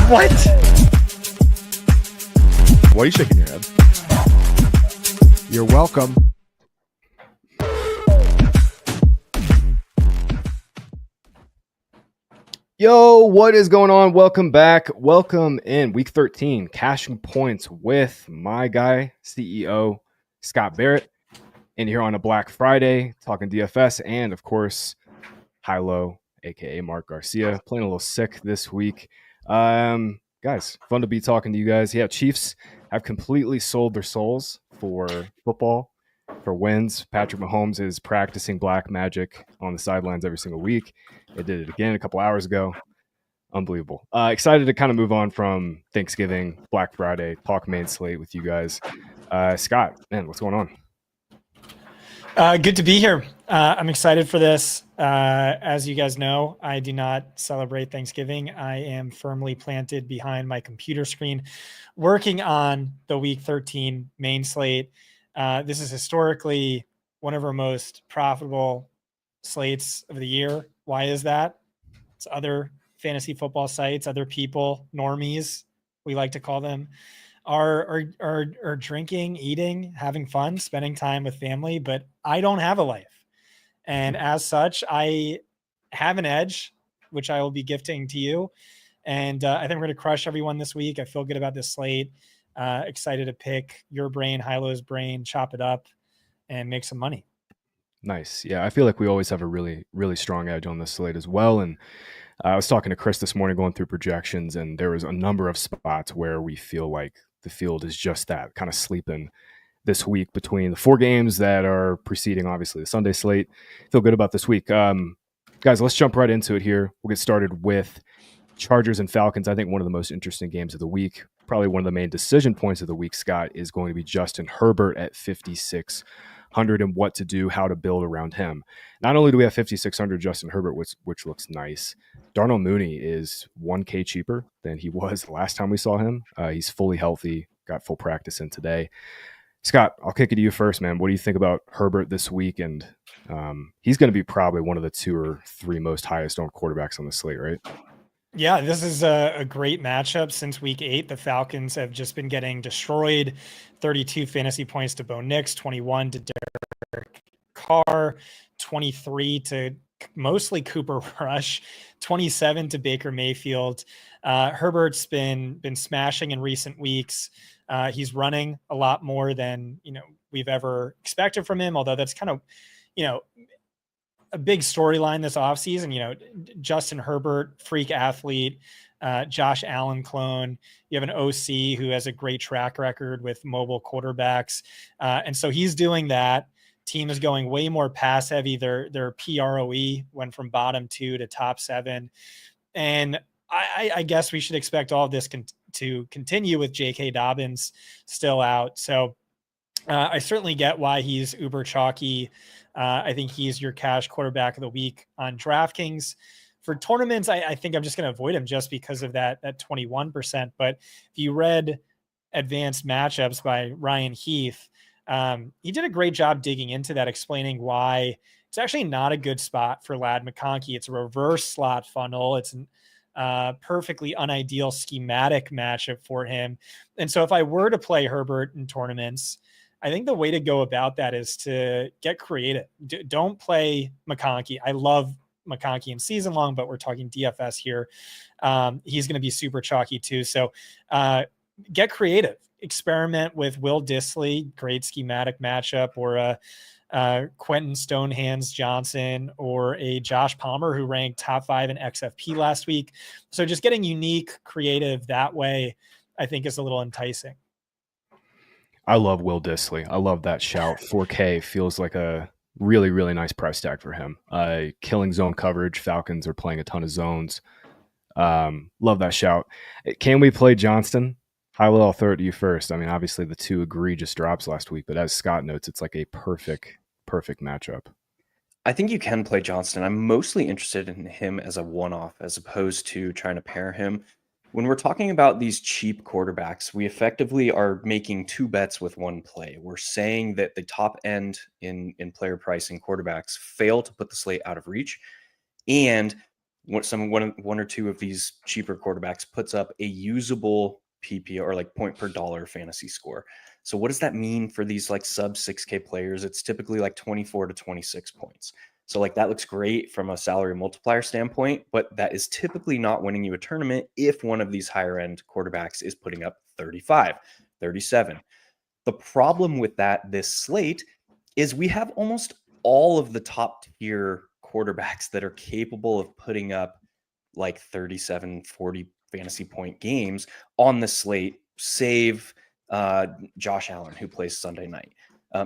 What? Why are you shaking your head? You're welcome. Yo, what is going on? Welcome back. Welcome in week 13, cashing points with my guy, CEO Scott Barrett, in here on a Black Friday, talking DFS, and of course, HiLow, aka Mark Garcia, playing a little sick this week. Guys, fun to be talking to you guys. Yeah, Chiefs have completely sold their souls for football, for wins. Patrick Mahomes is practicing black magic on the sidelines every single week. They did it again a couple hours ago. Unbelievable. Excited to kind of move on from Thanksgiving, Black Friday, talk main slate with you guys. Scott, man, what's going on? Good to be here. I'm excited for this. As you guys know, I do not celebrate Thanksgiving. I am firmly planted behind my computer screen, working on the Week 13 main slate. This is historically one of our most profitable slates of the year. Why is that? It's other fantasy football sites, other people, normies, we like to call them, are drinking, eating, having fun, spending time with family, but I don't have a life. And as such, I have an edge, which I will be gifting to you. And I think we're going to crush everyone this week. I feel good about this slate. Excited to pick your brain, HiLow's brain, chop it up, and make some money. Nice. Yeah, I feel like we always have a really, really strong edge on this slate as well. And I was talking to Chris this morning going through projections, and there was a number of spots where we feel like the field is just that, kind of sleeping this week between the four games that are preceding, obviously, the Sunday slate. Feel good about this week. Guys, let's jump right into it here. We'll get started with Chargers and Falcons. I think one of the most interesting games of the week, probably one of the main decision points of the week, Scott, is going to be Justin Herbert at 5,600 and what to do, how to build around him. Not only do we have 5,600 Justin Herbert, which looks nice, Darnell Mooney is 1K cheaper than he was the last time we saw him. He's fully healthy, got full practice in today. Scott, I'll kick it to you first, man. What do you think about Herbert this week? And he's going to be probably one of the 2 or 3 most highest owned quarterbacks on the slate, right? Yeah, this is a great matchup. Since week 8, the Falcons have just been getting destroyed. 32 fantasy points to Bo Nix, 21 to Derek Carr, 23 to mostly Cooper Rush, 27 to Baker Mayfield. Herbert's been smashing in recent weeks. He's running a lot more than we've ever expected from him, although that's kind of a big storyline this offseason. Justin Herbert, freak athlete, Josh Allen clone. You have an OC who has a great track record with mobile quarterbacks. And so he's doing that. Team is going way more pass heavy. Their PROE went from bottom 2 to top 7. And I guess we should expect all of this to continue with J.K. Dobbins still out. So I certainly get why he's uber chalky. I think he's your cash quarterback of the week on DraftKings. For tournaments, I think I'm just going to avoid him just because of that 21%. But if you read Advanced Matchups by Ryan Heath, he did a great job digging into that, explaining why it's actually not a good spot for Ladd McConkey. It's a reverse slot funnel. It's a perfectly unideal schematic matchup for him. And so if I were to play Herbert in tournaments, I think the way to go about that is to get creative. Don't play McConkey. I love McConkey in season long, but we're talking DFS here. He's going to be super chalky too. So get creative. Experiment with Will Dissly, great schematic matchup, or a Quentin Stonehands Johnson, or a Josh Palmer who ranked top 5 in XFP last week. So just getting unique, creative that way, I think is a little enticing. I love Will Dissly. I love that shout. 4K feels like a really, really nice price tag for him. Killing zone coverage. Falcons are playing a ton of zones. Love that shout. Can we play Johnston? HiLow, I'll throw it to you first. I mean, obviously the 2 egregious drops last week, but as Scott notes, it's like a perfect matchup. I think you can play Johnston. I'm mostly interested in him as a one-off as opposed to trying to pair him. When we're talking about these cheap quarterbacks, we effectively are making 2 bets with 1 play. We're saying that the top end in player pricing quarterbacks fail to put the slate out of reach, and one or two of these cheaper quarterbacks puts up a usable PPR or like point per dollar fantasy score. So what does that mean for these like sub 6K players? It's typically like 24 to 26 points. So like that looks great from a salary multiplier standpoint, but that is typically not winning you a tournament if one of these higher end quarterbacks is putting up 35, 37. The problem with this slate is we have almost all of the top tier quarterbacks that are capable of putting up like 37, 40 fantasy point games on the slate, save Josh Allen, who plays Sunday night.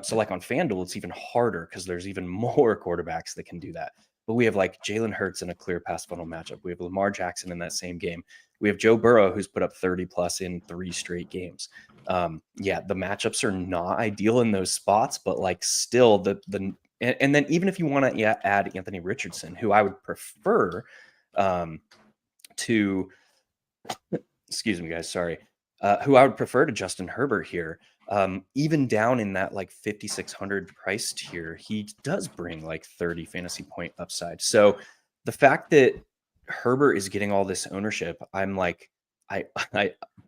So like on FanDuel, it's even harder because there's even more quarterbacks that can do that. But we have like Jalen Hurts in a clear pass funnel matchup. We have Lamar Jackson in that same game. We have Joe Burrow, who's put up 30 plus in 3 straight games. Yeah, the matchups are not ideal in those spots, but like still and then even if you want to add Anthony Richardson, who I would prefer to, excuse me, guys, sorry, who I would prefer to Justin Herbert here. Even down in that like 5,600 price tier, he does bring like 30 fantasy point upside. So the fact that Herbert is getting all this ownership, I'm like, I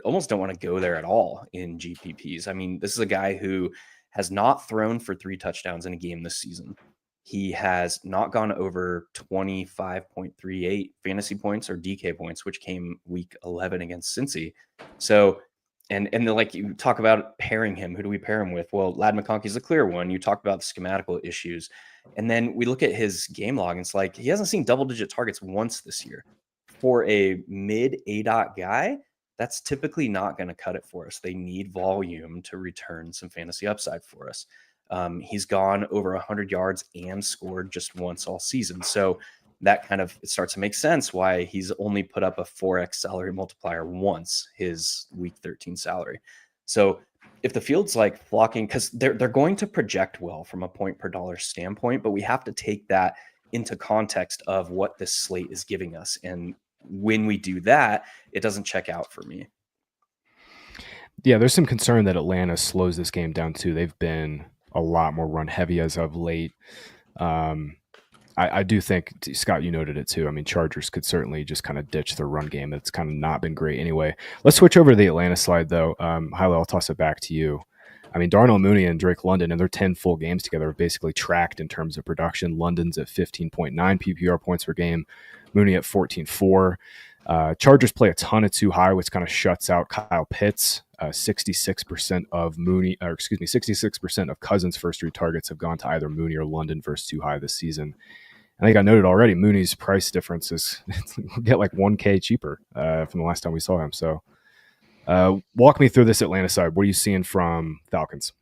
almost don't want to go there at all in GPPs. I mean, this is a guy who has not thrown for 3 touchdowns in a game this season. He has not gone over 25.38 fantasy points or DK points, which came week 11 against Cincy. So, and then like you talk about pairing him, who do we pair him with? Well, Ladd McConkey's a clear one. You talked about the schematical issues. And then we look at his game log, and it's like he hasn't seen double-digit targets once this year. For a mid ADOT guy, that's typically not going to cut it for us. They need volume to return some fantasy upside for us. He's gone over 100 yards and scored just once all season. So that kind of, it starts to make sense why he's only put up a 4x salary multiplier once his week 13 salary. So if the field's like flocking, because they're going to project well from a point per dollar standpoint, but we have to take that into context of what this slate is giving us. And when we do that, it doesn't check out for me. Yeah, there's some concern that Atlanta slows this game down too. They've been a lot more run heavy as of late. I do think, Scott, you noted it too. I mean, Chargers could certainly just kind of ditch their run game. It's kind of not been great anyway. Let's switch over to the Atlanta slide, though. Hilo, I'll toss it back to you. I mean, Darnell Mooney and Drake London, and their 10 full games together, are basically tracked in terms of production. London's at 15.9 PPR points per game. Mooney at 14.4. Chargers play a ton of too high, which kind of shuts out Kyle Pitts. 66% of 66% of Cousins' first 3 targets have gone to either Mooney or London versus too high this season. I think I noted already Mooney's price difference is get like 1K cheaper from the last time we saw him. So walk me through this Atlanta side. What are you seeing from Falcons?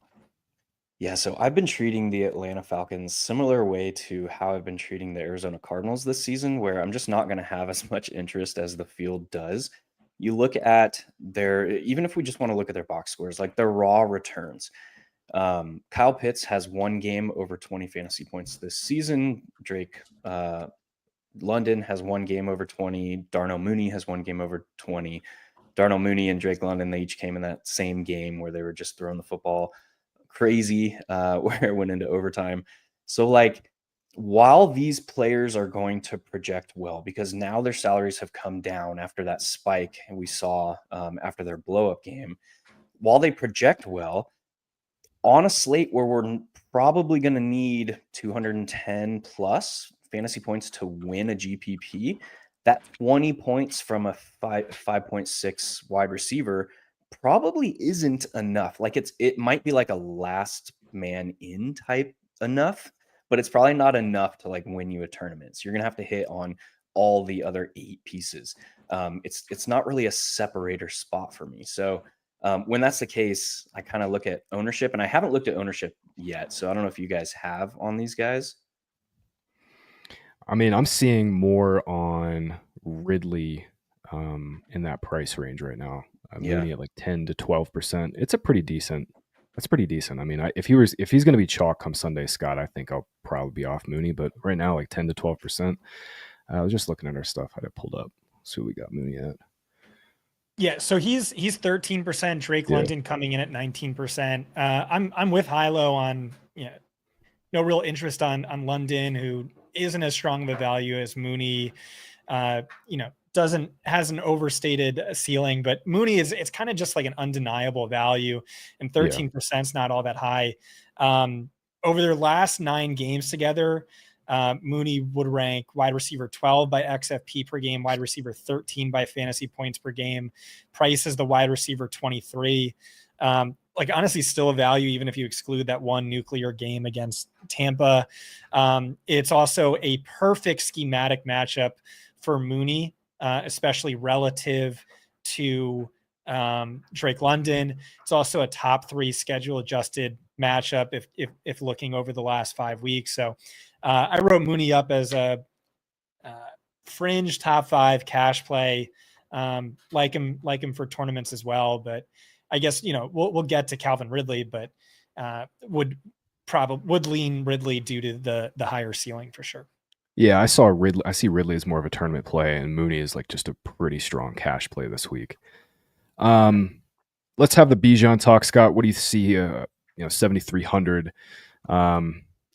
Yeah, so I've been treating the Atlanta Falcons similar way to how I've been treating the Arizona Cardinals this season, where I'm just not going to have as much interest as the field does. You look at even if we just want to look at their box scores, like their raw returns. Kyle Pitts has 1 game over 20 fantasy points this season. Drake London has 1 game over 20. Darnell Mooney has 1 game over 20. Darnell Mooney and Drake London, they each came in that same game where they were just throwing the football crazy, where it went into overtime. So like, while these players are going to project well, because now their salaries have come down after that spike and we saw after their blow-up game, while they project well, on a slate where we're probably going to need 210 plus fantasy points to win a GPP, that 20 points from a 5.6 wide receiver probably isn't enough. Like it might be like a last man in type enough, but it's probably not enough to like win you a tournament. So you're going to have to hit on all the other 8 pieces. It's not really a separator spot for me. So when that's the case, I kind of look at ownership, and I haven't looked at ownership yet. So I don't know if you guys have on these guys. I mean, I'm seeing more on Ridley in that price range right now. Mooney at like 10 to 12%. It's pretty decent. That's pretty decent. I mean, if he's going to be chalk come Sunday, Scott, I think I'll probably be off Mooney. But right now, like 10 to 12%. I was just looking at our stuff. I had it pulled up. See what we got Mooney at. Yeah, so he's 13%. Drake London coming in at 19%. I'm with Hilo on no real interest on London, who isn't as strong of a value as Mooney. has an overstated ceiling, but Mooney it's kind of just like an undeniable value, and 13% is not all that high. Over their last 9 games together, Mooney would rank wide receiver 12 by XFP per game, wide receiver 13 by fantasy points per game. Price is the wide receiver 23. Honestly, still a value, even if you exclude that one nuclear game against Tampa. It's also a perfect schematic matchup for Mooney, especially relative to Drake London. It's also a top 3 schedule adjusted matchup if looking over the last 5 weeks. So I wrote Mooney up as a fringe top 5 cash play. Like him for tournaments as well, but I guess we'll get to Calvin Ridley, but would lean Ridley due to the higher ceiling for sure. Yeah, I see Ridley as more of a tournament play, and Mooney is like just a pretty strong cash play this week. Let's have the Bijan talk, Scott. What do you see? 7,300.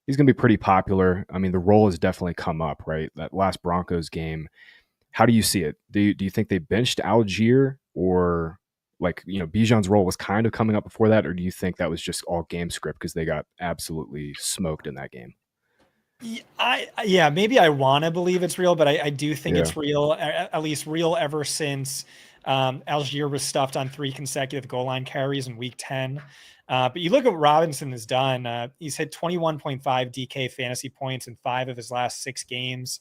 He's going to be pretty popular. I mean, the role has definitely come up, right? That last Broncos game. How do you see it? Do you think they benched Algier, or Bijan's role was kind of coming up before that, or do you think that was just all game script because they got absolutely smoked in that game? Maybe I want to believe it's real, but I do think it's real, at least real ever since Algier was stuffed on 3 consecutive goal line carries in week 10. But you look at what Robinson has done. He's hit 21.5 DK fantasy points in 5 of his last 6 games.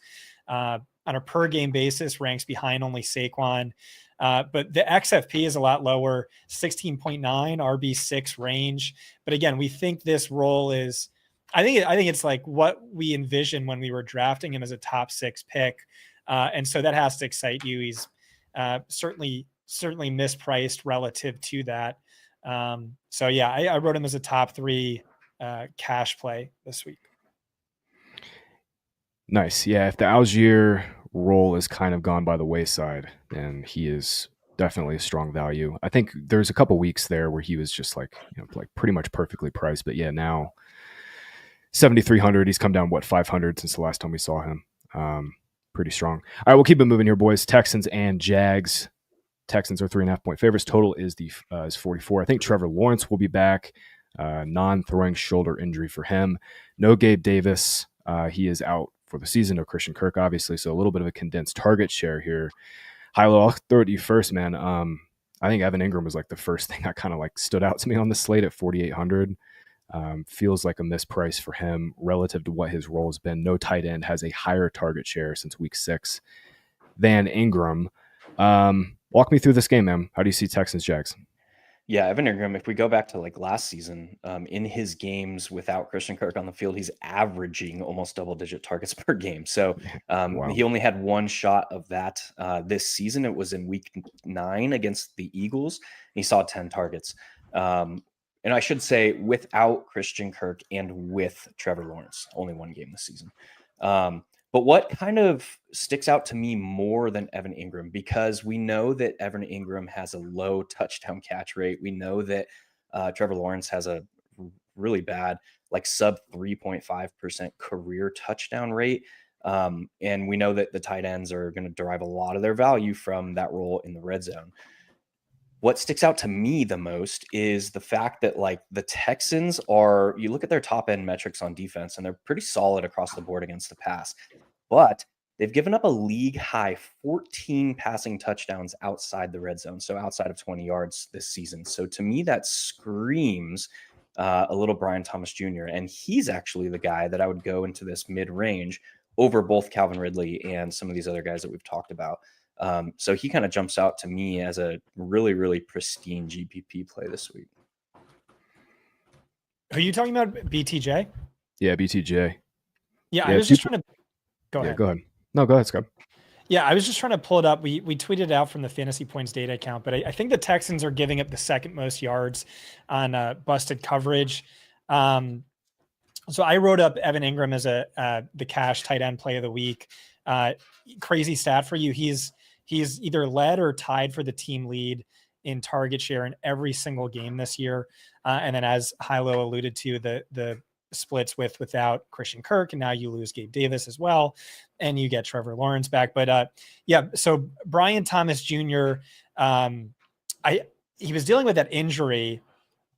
On a per game basis, ranks behind only Saquon. But the XFP is a lot lower, 16.9 RB6 range. But again, we think this role is, I think it's like what we envisioned when we were drafting him as a top 6 pick. And so that has to excite you. He's certainly mispriced relative to that. I wrote him as a top 3 cash play this week. Nice. Yeah. If the Algier role is kind of gone by the wayside, then he is definitely a strong value. I think there's a couple weeks there where he was just like pretty much perfectly priced, but now 7,300, he's come down 500 since the last time we saw him. Pretty strong. All right, we'll keep it moving here, boys. Texans and Jags. Texans are 3.5 point favorites. Total is 44. I think Trevor Lawrence will be back. Non-throwing shoulder injury for him. No Gabe Davis. He is out for the season. No Christian Kirk, obviously. So a little bit of a condensed target share here. HiLow, I'll throw it to you first, man. I think Evan Ingram was like the first thing that kind of stood out to me on the slate at 4,800. Feels like a misprice for him relative to what his role has been. No tight end has a higher target share since week 6 than Ingram. Walk me through this game, man. How do you see Texans Jags? Yeah, Evan Ingram, if we go back to last season, in his games without Christian Kirk on the field, he's averaging almost double-digit targets per game. So Wow. He only had one shot of that this season. It was in week 9 against the Eagles. He saw 10 targets. And I should say without Christian Kirk and with Trevor Lawrence, only one game this season. But what kind of sticks out to me more than Evan Ingram, because we know that Evan Ingram has a low touchdown catch rate. We know that Trevor Lawrence has a really bad, sub 3.5% career touchdown rate. And we know that the tight ends are going to derive a lot of their value from that role in the red zone. What sticks out to me the most is the fact that the Texans are, you look at their top end metrics on defense and they're pretty solid across the board against the pass, but they've given up a league high 14 passing touchdowns outside the red zone. So outside of 20 yards this season. So to me, that screams a little Brian Thomas Jr. And he's actually the guy that I would go into this mid range over both Calvin Ridley and some of these other guys that we've talked about. So he kind of jumps out to me as a really, really pristine GPP play this week. Are you talking about BTJ? Yeah, BTJ. Yeah, I was just trying to go ahead. Go ahead. No, go ahead, Scott. Yeah, I was just trying to pull it up. We tweeted it out from the Fantasy Points data account, but I think the Texans are giving up the second most yards on busted coverage. So I wrote up Evan Ingram as the cash tight end play of the week. Crazy stat for you. He's either led or tied for the team lead in target share in every single game this year. And then as HiLow alluded to, the splits without Christian Kirk, and now you lose Gabe Davis as well, and you get Trevor Lawrence back. But yeah, so Brian Thomas Jr. He was dealing with that injury,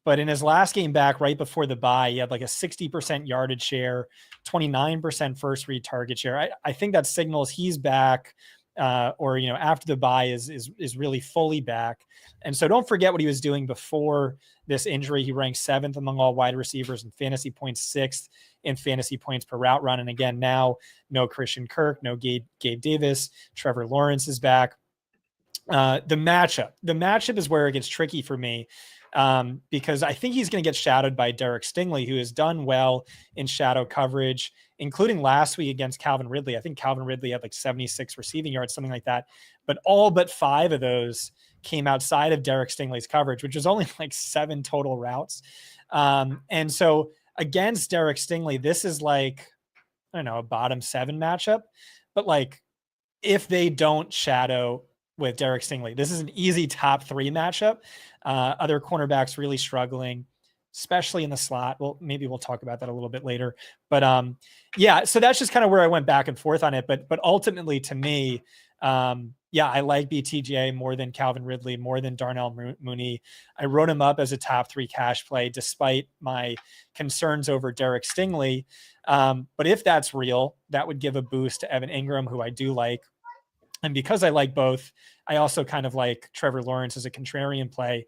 but in his last game back right before the bye, he had like a 60% yardage share, 29% first read target share. I think that signals he's back, or, you know, after the bye is really fully back. And so don't forget what he was doing before this injury. He ranked 7th among all wide receivers in fantasy points, 6th in fantasy points per route run. And again, now no Christian Kirk, no Gabe Davis, Trevor Lawrence is back. The matchup is where it gets tricky for me. Because I think he's going to get shadowed by Derek Stingley, who has done well in shadow coverage, including last week against Calvin Ridley. I think Calvin Ridley had like 76 receiving yards, something like that. But all but 5 of those came outside of Derek Stingley's coverage, which was only like 7 total routes. And so against Derek Stingley, this is like, I don't know, a bottom 7 matchup. But like, if they don't shadow with Derek Stingley, this is an easy top 3 matchup. Other cornerbacks really struggling, especially in the slot. Well, maybe we'll talk about that a little bit later. But yeah, so that's just kind of where I went back and forth on it. But ultimately, to me, yeah, I like BTJ more than Calvin Ridley, more than Darnell Mooney. I wrote him up as a top 3 cash play, despite my concerns over Derek Stingley. But if that's real, that would give a boost to Evan Ingram, who I do like. And because I like both, I also kind of like Trevor Lawrence as a contrarian play.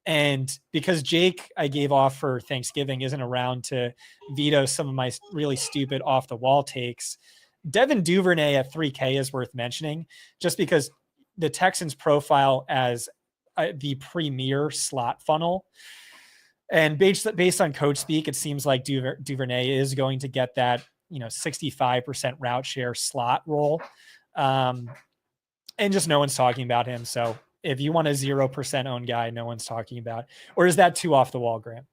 And because Jake, I gave off for Thanksgiving, isn't around to veto some of my really stupid off the wall takes, Devin Duvernay at 3K is worth mentioning, just because the Texans profile as the premier slot funnel. And based on coach speak, it seems like Duvernay is going to get that, 65% route share slot role. And just no one's talking about him. So if you want a 0% owned guy, no one's talking about, or is that too off the wall, Graham?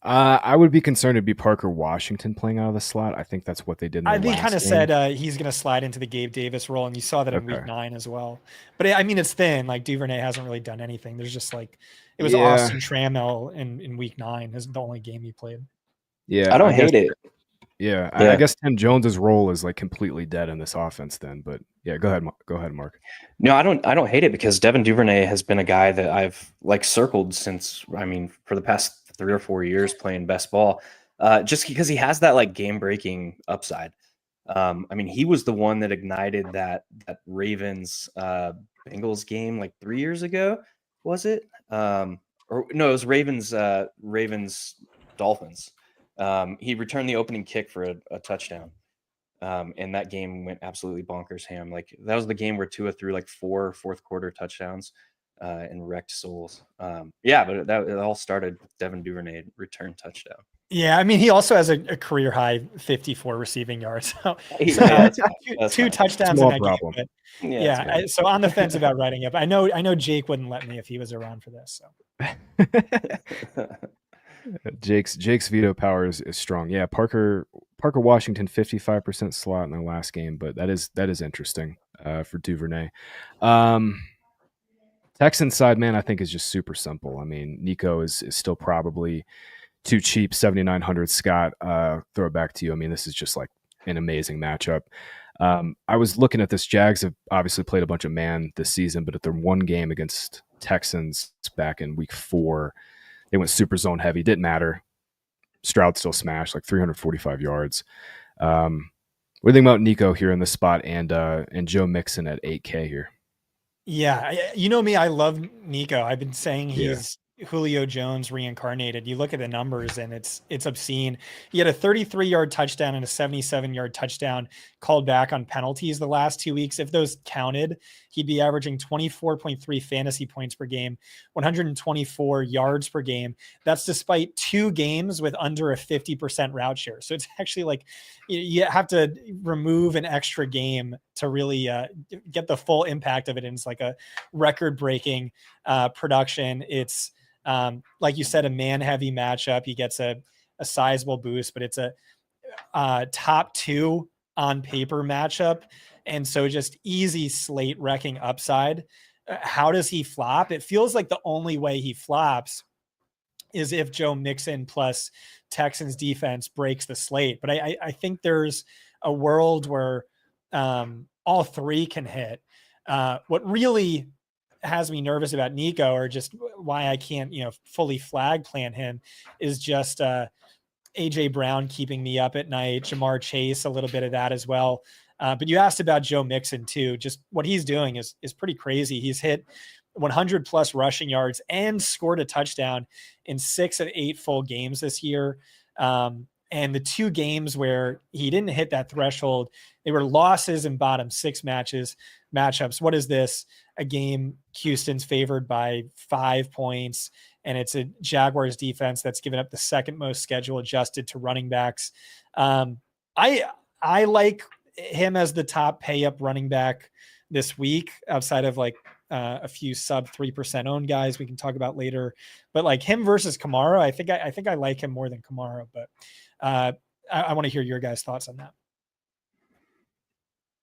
I would be concerned it'd be Parker Washington playing out of the slot. I think that's what they did. They kind of said he's going to slide into the Gabe Davis role, and you saw that in week 9 as well. But I mean, it's thin. Like Duvernay hasn't really done anything. There's just like, it was Austin Trammell in week 9 is the only game he played. Yeah, I don't hate it. Yeah, I guess Tim Jones's role is like completely dead in this offense then. But yeah, go ahead, Mark. No, I don't hate it, because Devin Duvernay has been a guy that I've like circled since, for the past 3 or 4 years playing best ball, just because he has that like game breaking upside. He was the one that ignited that Ravens Bengals game like 3 years ago, was it? Or no, it was Ravens Dolphins. He returned the opening kick for a touchdown. And that game went absolutely bonkers ham. Like that was the game where Tua threw like 4 fourth quarter touchdowns and wrecked souls. But it all started with Devin Duvernay return touchdown. Yeah, he also has a career high 54 receiving yards. So, two touchdowns in that game. But so on the fence about writing up. I know Jake wouldn't let me if he was around for this. So Jake's veto power is strong. Yeah, Parker Washington 55% slot in their last game, but that is interesting for Duvernay. Texans side, man, I think is just super simple. Nico is still probably too cheap. 7,900. Scott, throw it back to you. This is just like an amazing matchup. I was looking at this. Jags have obviously played a bunch of man this season, but at their one game against Texans back in week 4, they went super zone heavy. Didn't matter. Stroud still smashed like 345 yards. What do you think about Nico here in this spot and Joe Mixon at 8K here? Yeah, you know me, I love Nico. I've been saying he's Julio Jones reincarnated. You look at the numbers and it's obscene. He had a 33-yard touchdown and a 77-yard touchdown called back on penalties the last 2 weeks. If those counted, he'd be averaging 24.3 fantasy points per game, 124 yards per game. That's despite 2 games with under a 50% route share. So it's actually like you have to remove an extra game to really get the full impact of it. And it's like a record-breaking production. It's like you said, a man-heavy matchup. He gets a sizable boost, but it's a top 2 on paper matchup. And so just easy slate wrecking upside. How does he flop? It feels like the only way he flops is if Joe Mixon plus Texans defense breaks the slate. But I think there's a world where all three can hit. What really has me nervous about Nico, or just why I can't, fully flag plan him, is just AJ Brown keeping me up at night. Jamar Chase, a little bit of that as well. But you asked about Joe Mixon too. Just what he's doing is pretty crazy. He's hit 100 plus rushing yards and scored a touchdown in 6 of 8 full games this year. And the 2 games where he didn't hit that threshold, they were losses in bottom 6 matchups. What is this? A game Houston's favored by 5 points, and it's a Jaguars defense that's given up the second most schedule adjusted to running backs. I like him as the top pay up running back this week, outside of like a few sub 3% owned guys we can talk about later. But like him versus Kamara, I think I like him more than Kamara. But I want to hear your guys' thoughts on that.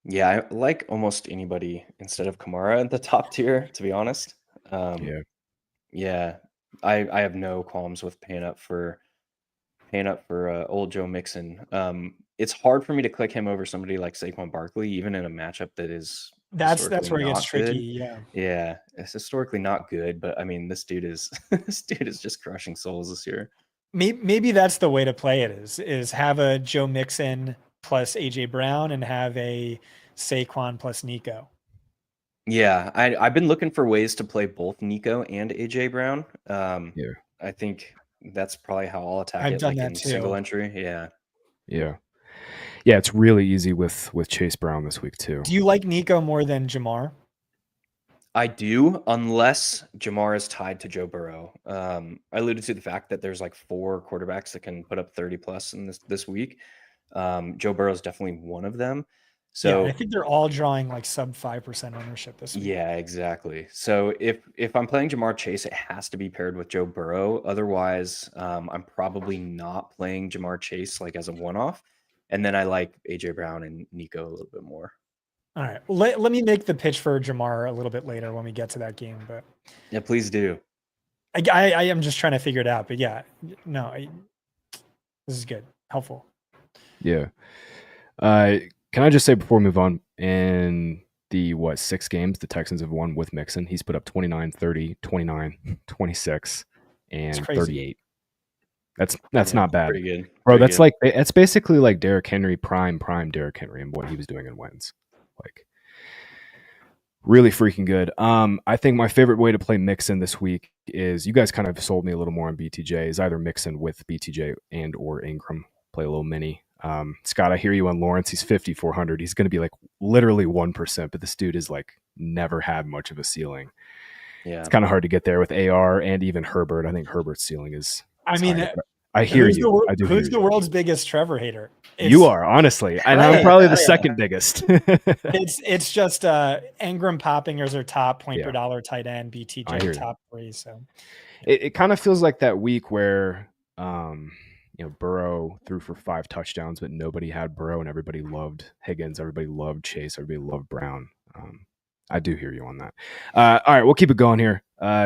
Yeah, I like almost anybody instead of Kamara at the top tier, to be honest. Yeah, I have no qualms with paying up for old Joe Mixon. It's hard for me to click him over somebody like Saquon Barkley, even in a matchup that is that's where it gets not tricky. good. Yeah, it's historically not good, but I mean, this dude is just crushing souls this year. Maybe that's the way to play it, is have a Joe Mixon plus AJ Brown and have a Saquon plus Nico. Yeah, I've been looking for ways to play both Nico and AJ Brown. I think that's probably how I'll attack I've it, done like that in too. single entry. Yeah. It's really easy with Chase Brown this week too. Do you like Nico more than Jamar? I do, unless Jamar is tied to Joe Burrow. I alluded to the fact that there's like 4 quarterbacks that can put up 30 plus in this week. Joe Burrow is definitely one of them. So yeah, I think they're all drawing like sub 5% ownership this week. Yeah, exactly. So if I'm playing Jamar Chase, it has to be paired with Joe Burrow. Otherwise, I'm probably not playing Jamar Chase like as a one-off. And then I like AJ Brown and Nico a little bit more. All right. Well, let me make the pitch for Jamar a little bit later when we get to that game. But yeah, please do. I am just trying to figure it out. But yeah, no, this is good. Helpful. Yeah. Can I just say before we move on, in the 6 games the Texans have won with Mixon, he's put up 29, 30, 29, 26, and 38. That's not bad. Pretty good. Bro, Pretty that's good. it's basically like Derrick Henry, prime Derrick Henry, and what he was doing in wins. Like, really freaking good. I think my favorite way to play Mixon this week is, you guys kind of sold me a little more on BTJ, is either Mixon with BTJ and or Ingram. Play a little mini. Scott, I hear you on Lawrence. He's 5,400. He's going to be like literally 1%, but this dude is like never had much of a ceiling. Yeah, it's kind of hard to get there with AR and even Herbert. I think Herbert's ceiling is. I mean, higher, I hear you. I do. Who's the world's biggest Trevor hater? You are, honestly, and I'm probably the second biggest. It's just Ingram popping as our top point per dollar tight end, BTJ top 3. So it kind of feels like that week where Burrow threw for 5 touchdowns, but nobody had Burrow, and everybody loved Higgins, everybody loved Chase, everybody loved Brown. I do hear you on that. All right, we'll keep it going here.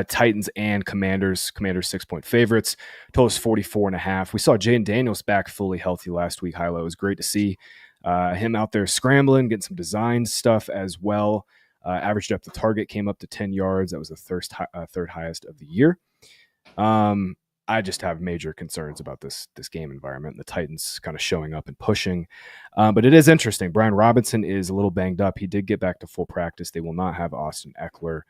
Titans and Commanders. Commanders 6-point favorites. Total's 44.5. We saw Jaden Daniels back fully healthy last week. Hilo, it was great to see him out there scrambling, getting some design stuff as well. Average depth of target came up to 10 yards. That was the third highest of the year. I just have major concerns about this game environment. The Titans kind of showing up and pushing. But it is interesting. Brian Robinson is a little banged up. He did get back to full practice. They will not have Austin Eckler.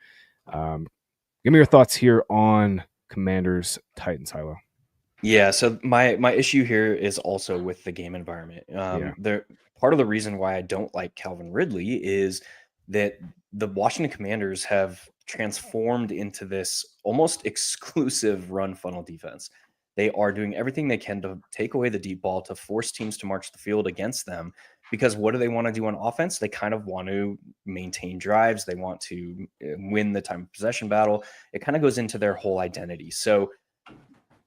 Give me your thoughts here on Commanders Titans, Hilo. Yeah, so my issue here is also with the game environment. Part of the reason why I don't like Calvin Ridley is that the Washington Commanders have transformed into this almost exclusive run funnel defense. They are doing everything they can to take away the deep ball, to force teams to march the field against them. Because what do they want to do on offense? They kind of want to maintain drives. They want to win the time of possession battle. It kind of goes into their whole identity. So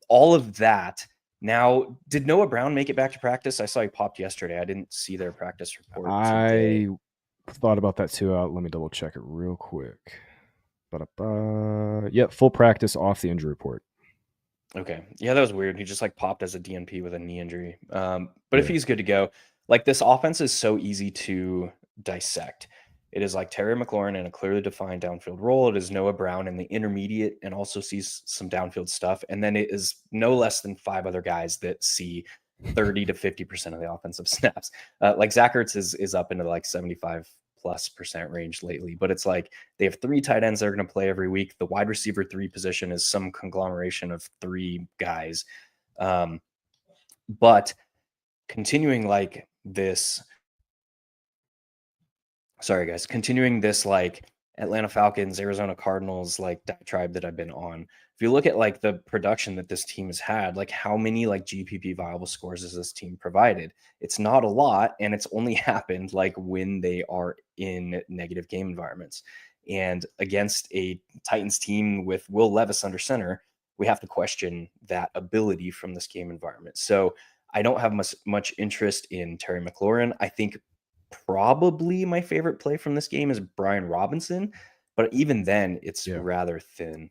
all of that. Now, did Noah Brown make it back to practice? I saw he popped yesterday. I didn't see their practice report today. I thought about that too. Let me double check it real quick. Yep, full practice off the injury report. Okay. Yeah, that was weird. He just like popped as a DNP with a knee injury. But if Yeah. he's good to go, like this offense is so easy to dissect. It is like Terry McLaurin in a clearly defined downfield role. It is Noah Brown in the intermediate and also sees some downfield stuff. And then it is no less than 5 other guys that see 30 to 50% of the offensive snaps. Like Zach Ertz is up into like 75+% range lately, but it's like they have 3 tight ends they're going to play every week. The wide receiver 3 position is some conglomeration of 3 guys. But continuing like this, continuing this like Atlanta Falcons, Arizona Cardinals, like diatribe that I've been on. If you look at like the production that this team has had, like how many like GPP viable scores has this team provided? It's not a lot, and it's only happened like when they are in negative game environments. And against a Titans team with Will Levis under center, we have to question that ability from this game environment. So I don't have much interest in Terry McLaurin. I think probably my favorite play from this game is Brian Robinson, but even then, it's Yeah. rather thin.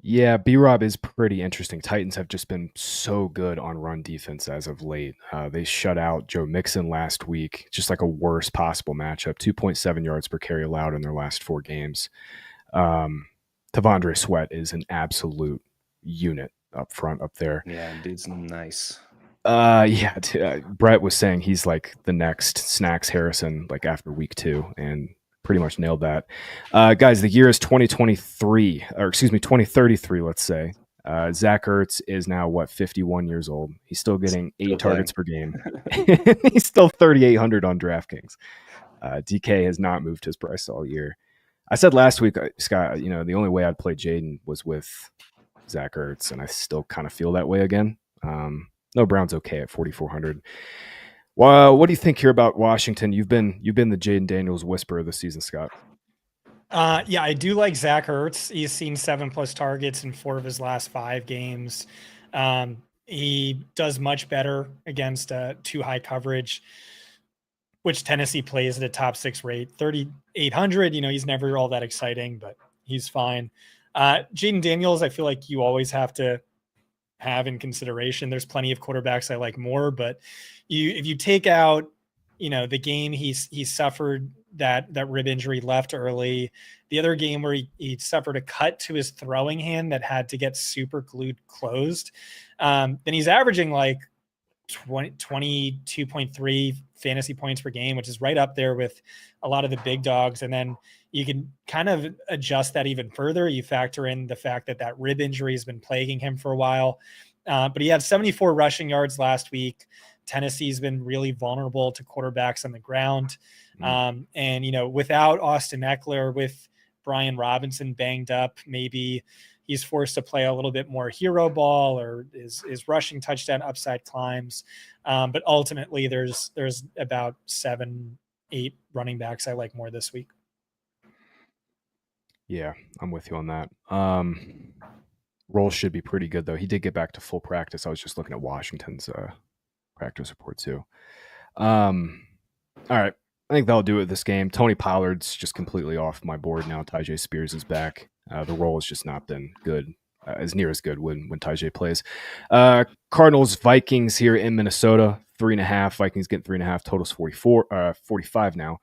Yeah, B-Rob is pretty interesting. Titans have just been so good on run defense as of late. They shut out Joe Mixon last week, just like a worst possible matchup. 2.7 yards per carry allowed in their last 4 games. Tavondre Sweat is an absolute unit up front up there. Yeah, dude's nice. Brett was saying he's like the next Snacks Harrison, like after week 2, and pretty much nailed that. Guys, the year is 2033, let's say. Zach Ertz is now 51 years old. He's still getting 8 targets per game. He's still 3,800 on DraftKings. DK has not moved his price all year. I said last week, Scott, the only way I'd play Jaden was with Zach Ertz, and I still kind of feel that way again. No, Brown's okay at 4,400. Well, what do you think here about Washington? You've been the Jaden Daniels whisperer this season, Scott. Yeah, I do like Zach Ertz. He's seen 7+ targets in 4 of his last 5 games. He does much better against too high coverage, which Tennessee plays at a top 6 rate. 3,800, he's never all that exciting, but he's fine. Jaden Daniels, I feel like you always have to have in consideration. There's plenty of quarterbacks I like more, but if you take out, the game he suffered that rib injury, left early, the other game where he suffered a cut to his throwing hand that had to get super glued closed, then he's averaging like 22.3 fantasy points per game, which is right up there with a lot of the big dogs. And then you can kind of adjust that even further. You factor in the fact that rib injury has been plaguing him for a while. But he had 74 rushing yards last week. Tennessee's been really vulnerable to quarterbacks on the ground. And, without Austin Eckler, with Brian Robinson banged up, maybe he's forced to play a little bit more hero ball, or is rushing touchdown upside climbs. But ultimately there's about 7-8 running backs I like more this week. Yeah, I'm with you on that. Roll should be pretty good, though. He did get back to full practice. I was just looking at Washington's practice report, too. All right. I think that'll do it this game. Tony Pollard's just completely off my board now. Tyjae Spears is back. The roll has just not been good, as near as good when Tyjae plays. Cardinals, Vikings here in Minnesota, 3.5. Vikings getting 3.5. Total's 45 now.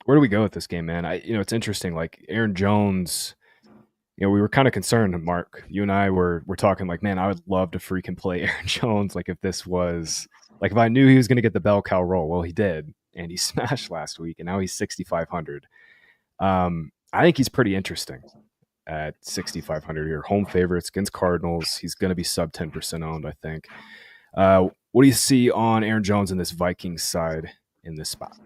Where do we go with this game, man? It's interesting. Like Aaron Jones, we were kind of concerned, Mark. You and I were talking like, man, I would love to freaking play Aaron Jones. Like if this was like, if I knew he was going to get the bell cow roll, well, he did, and he smashed last week, and now he's 6,500. I think he's pretty interesting at 6,500 here. Home favorites against Cardinals. He's going to be sub 10% owned, I think. What do you see on Aaron Jones in this Vikings side in this spot?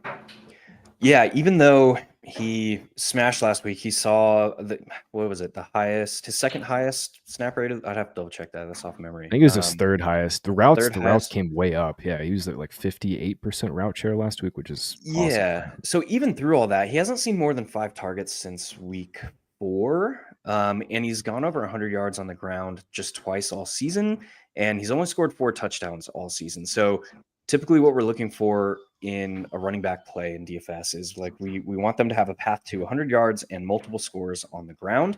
Yeah, even though he smashed last week, he saw his second highest snap rate. I'd have to double check that. That's off memory. I think it was his third highest. The routes came way up. Yeah, he was at like 58% route share last week, which is yeah. Awesome. So even through all that, he hasn't seen more than 5 targets since week 4. And he's gone over 100 yards on the ground just twice all season, and he's only scored 4 touchdowns all season. So typically what we're looking for in a running back play in DFS is like we want them to have a path to 100 yards and multiple scores on the ground,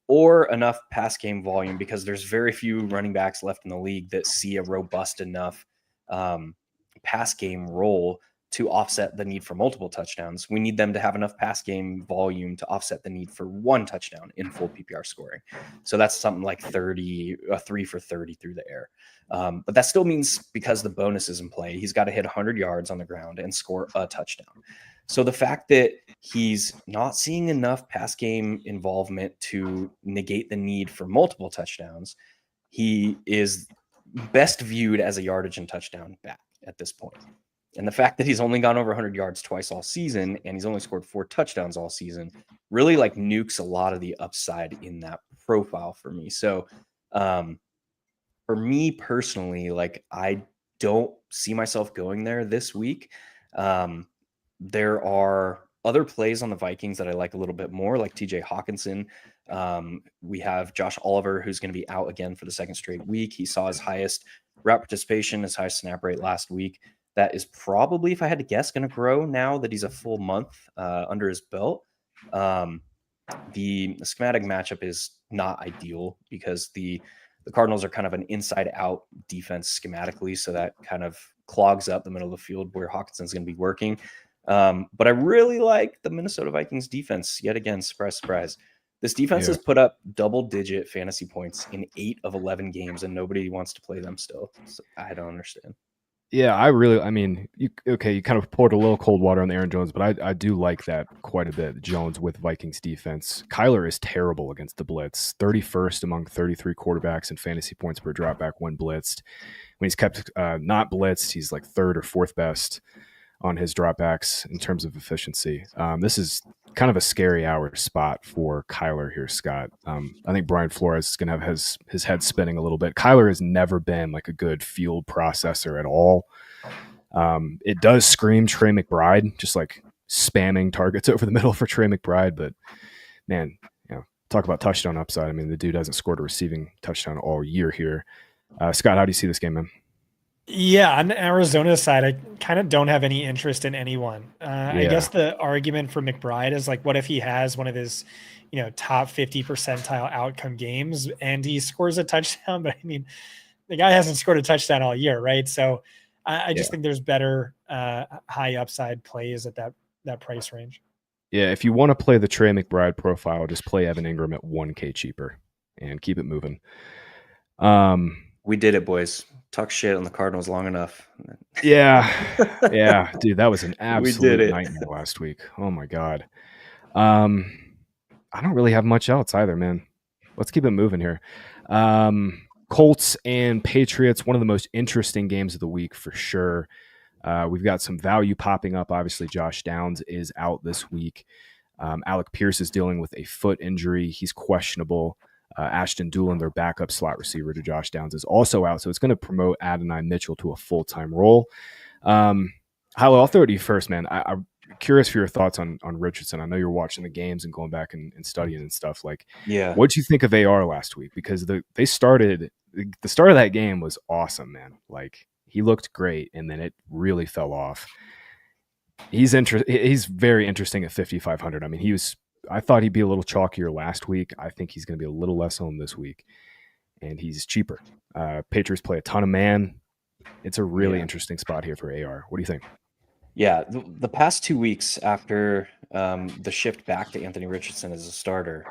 or enough pass game volume, because there's very few running backs left in the league that see a robust enough pass game role to offset the need for multiple touchdowns. We need them to have enough pass game volume to offset the need for one touchdown in full PPR scoring. So that's something like 3 for 30 through the air. But that still means, because the bonus is in play, he's got to hit 100 yards on the ground and score a touchdown. So the fact that he's not seeing enough pass game involvement to negate the need for multiple touchdowns, he is best viewed as a yardage and touchdown back at this point. And the fact that he's only gone over 100 yards twice all season and he's only scored 4 touchdowns all season really like nukes a lot of the upside in that profile for me. So for me personally, like I don't see myself going there this week. There are other plays on the Vikings that I like a little bit more, like TJ Hawkinson. We have Josh Oliver, who's going to be out again for the second straight week. He saw his highest route participation, his highest snap rate last week. That is probably, if I had to guess, going to grow now that he's a full month under his belt. The schematic matchup is not ideal because the Cardinals are kind of an inside-out defense schematically, so that kind of clogs up the middle of the field where Hawkinson's going to be working. But I really like the Minnesota Vikings defense. Yet again, surprise, surprise. This defense has put up double-digit fantasy points in 8 of 11 games, and nobody wants to play them still. So I don't understand. Yeah, I mean, you kind of poured a little cold water on Aaron Jones, but I do like that quite a bit. Jones with Vikings defense. Kyler is terrible against the blitz. 31st among 33 quarterbacks in fantasy points per dropback when blitzed. When he's kept not blitzed, he's like 3rd or 4th best on his dropbacks in terms of efficiency. This is kind of a scary hour spot for Kyler here, Scott. I think Brian Flores is going to have his head spinning a little bit. Kyler has never been like a good field processor at all. It does scream Trey McBride, just like spamming targets over the middle for Trey McBride. But man, talk about touchdown upside. I mean, the dude hasn't scored a receiving touchdown all year here. Scott, how do you see this game, man? Yeah, on Arizona's side, I kind of don't have any interest in anyone. I guess the argument for McBride is like, what if he has one of his, top 50 percentile outcome games and he scores a touchdown? But I mean, the guy hasn't scored a touchdown all year, right? So I just think there's better high upside plays at that price range. Yeah, if you want to play the Trey McBride profile, just play Evan Ingram at 1K cheaper and keep it moving. We did it, boys. Talk shit on the Cardinals long enough. Yeah, dude, that was an absolute nightmare last week. Oh my god. I don't really have much else either, man. Let's keep it moving here. Colts and Patriots, one of the most interesting games of the week for sure. We've got some value popping up. Obviously, Josh Downs is out this week. Alec Pierce is dealing with a foot injury. He's questionable. Ashton Doolin, their backup slot receiver to Josh Downs, is also out. So it's going to promote Adonai Mitchell to a full-time role. Hilo, I'll throw it to you first, man. I'm curious for your thoughts on Richardson. I know you're watching the games and going back and studying and stuff. Like, what did you think of AR last week? Because the start of that game was awesome, man. Like, he looked great, and then it really fell off. He's very interesting at 5,500. I mean, I thought he'd be a little chalkier last week. I think he's going to be a little less owned this week, and he's cheaper. Patriots play a ton of man. It's a really interesting spot here for AR. What do you think? Yeah, the past 2 weeks after the shift back to Anthony Richardson as a starter,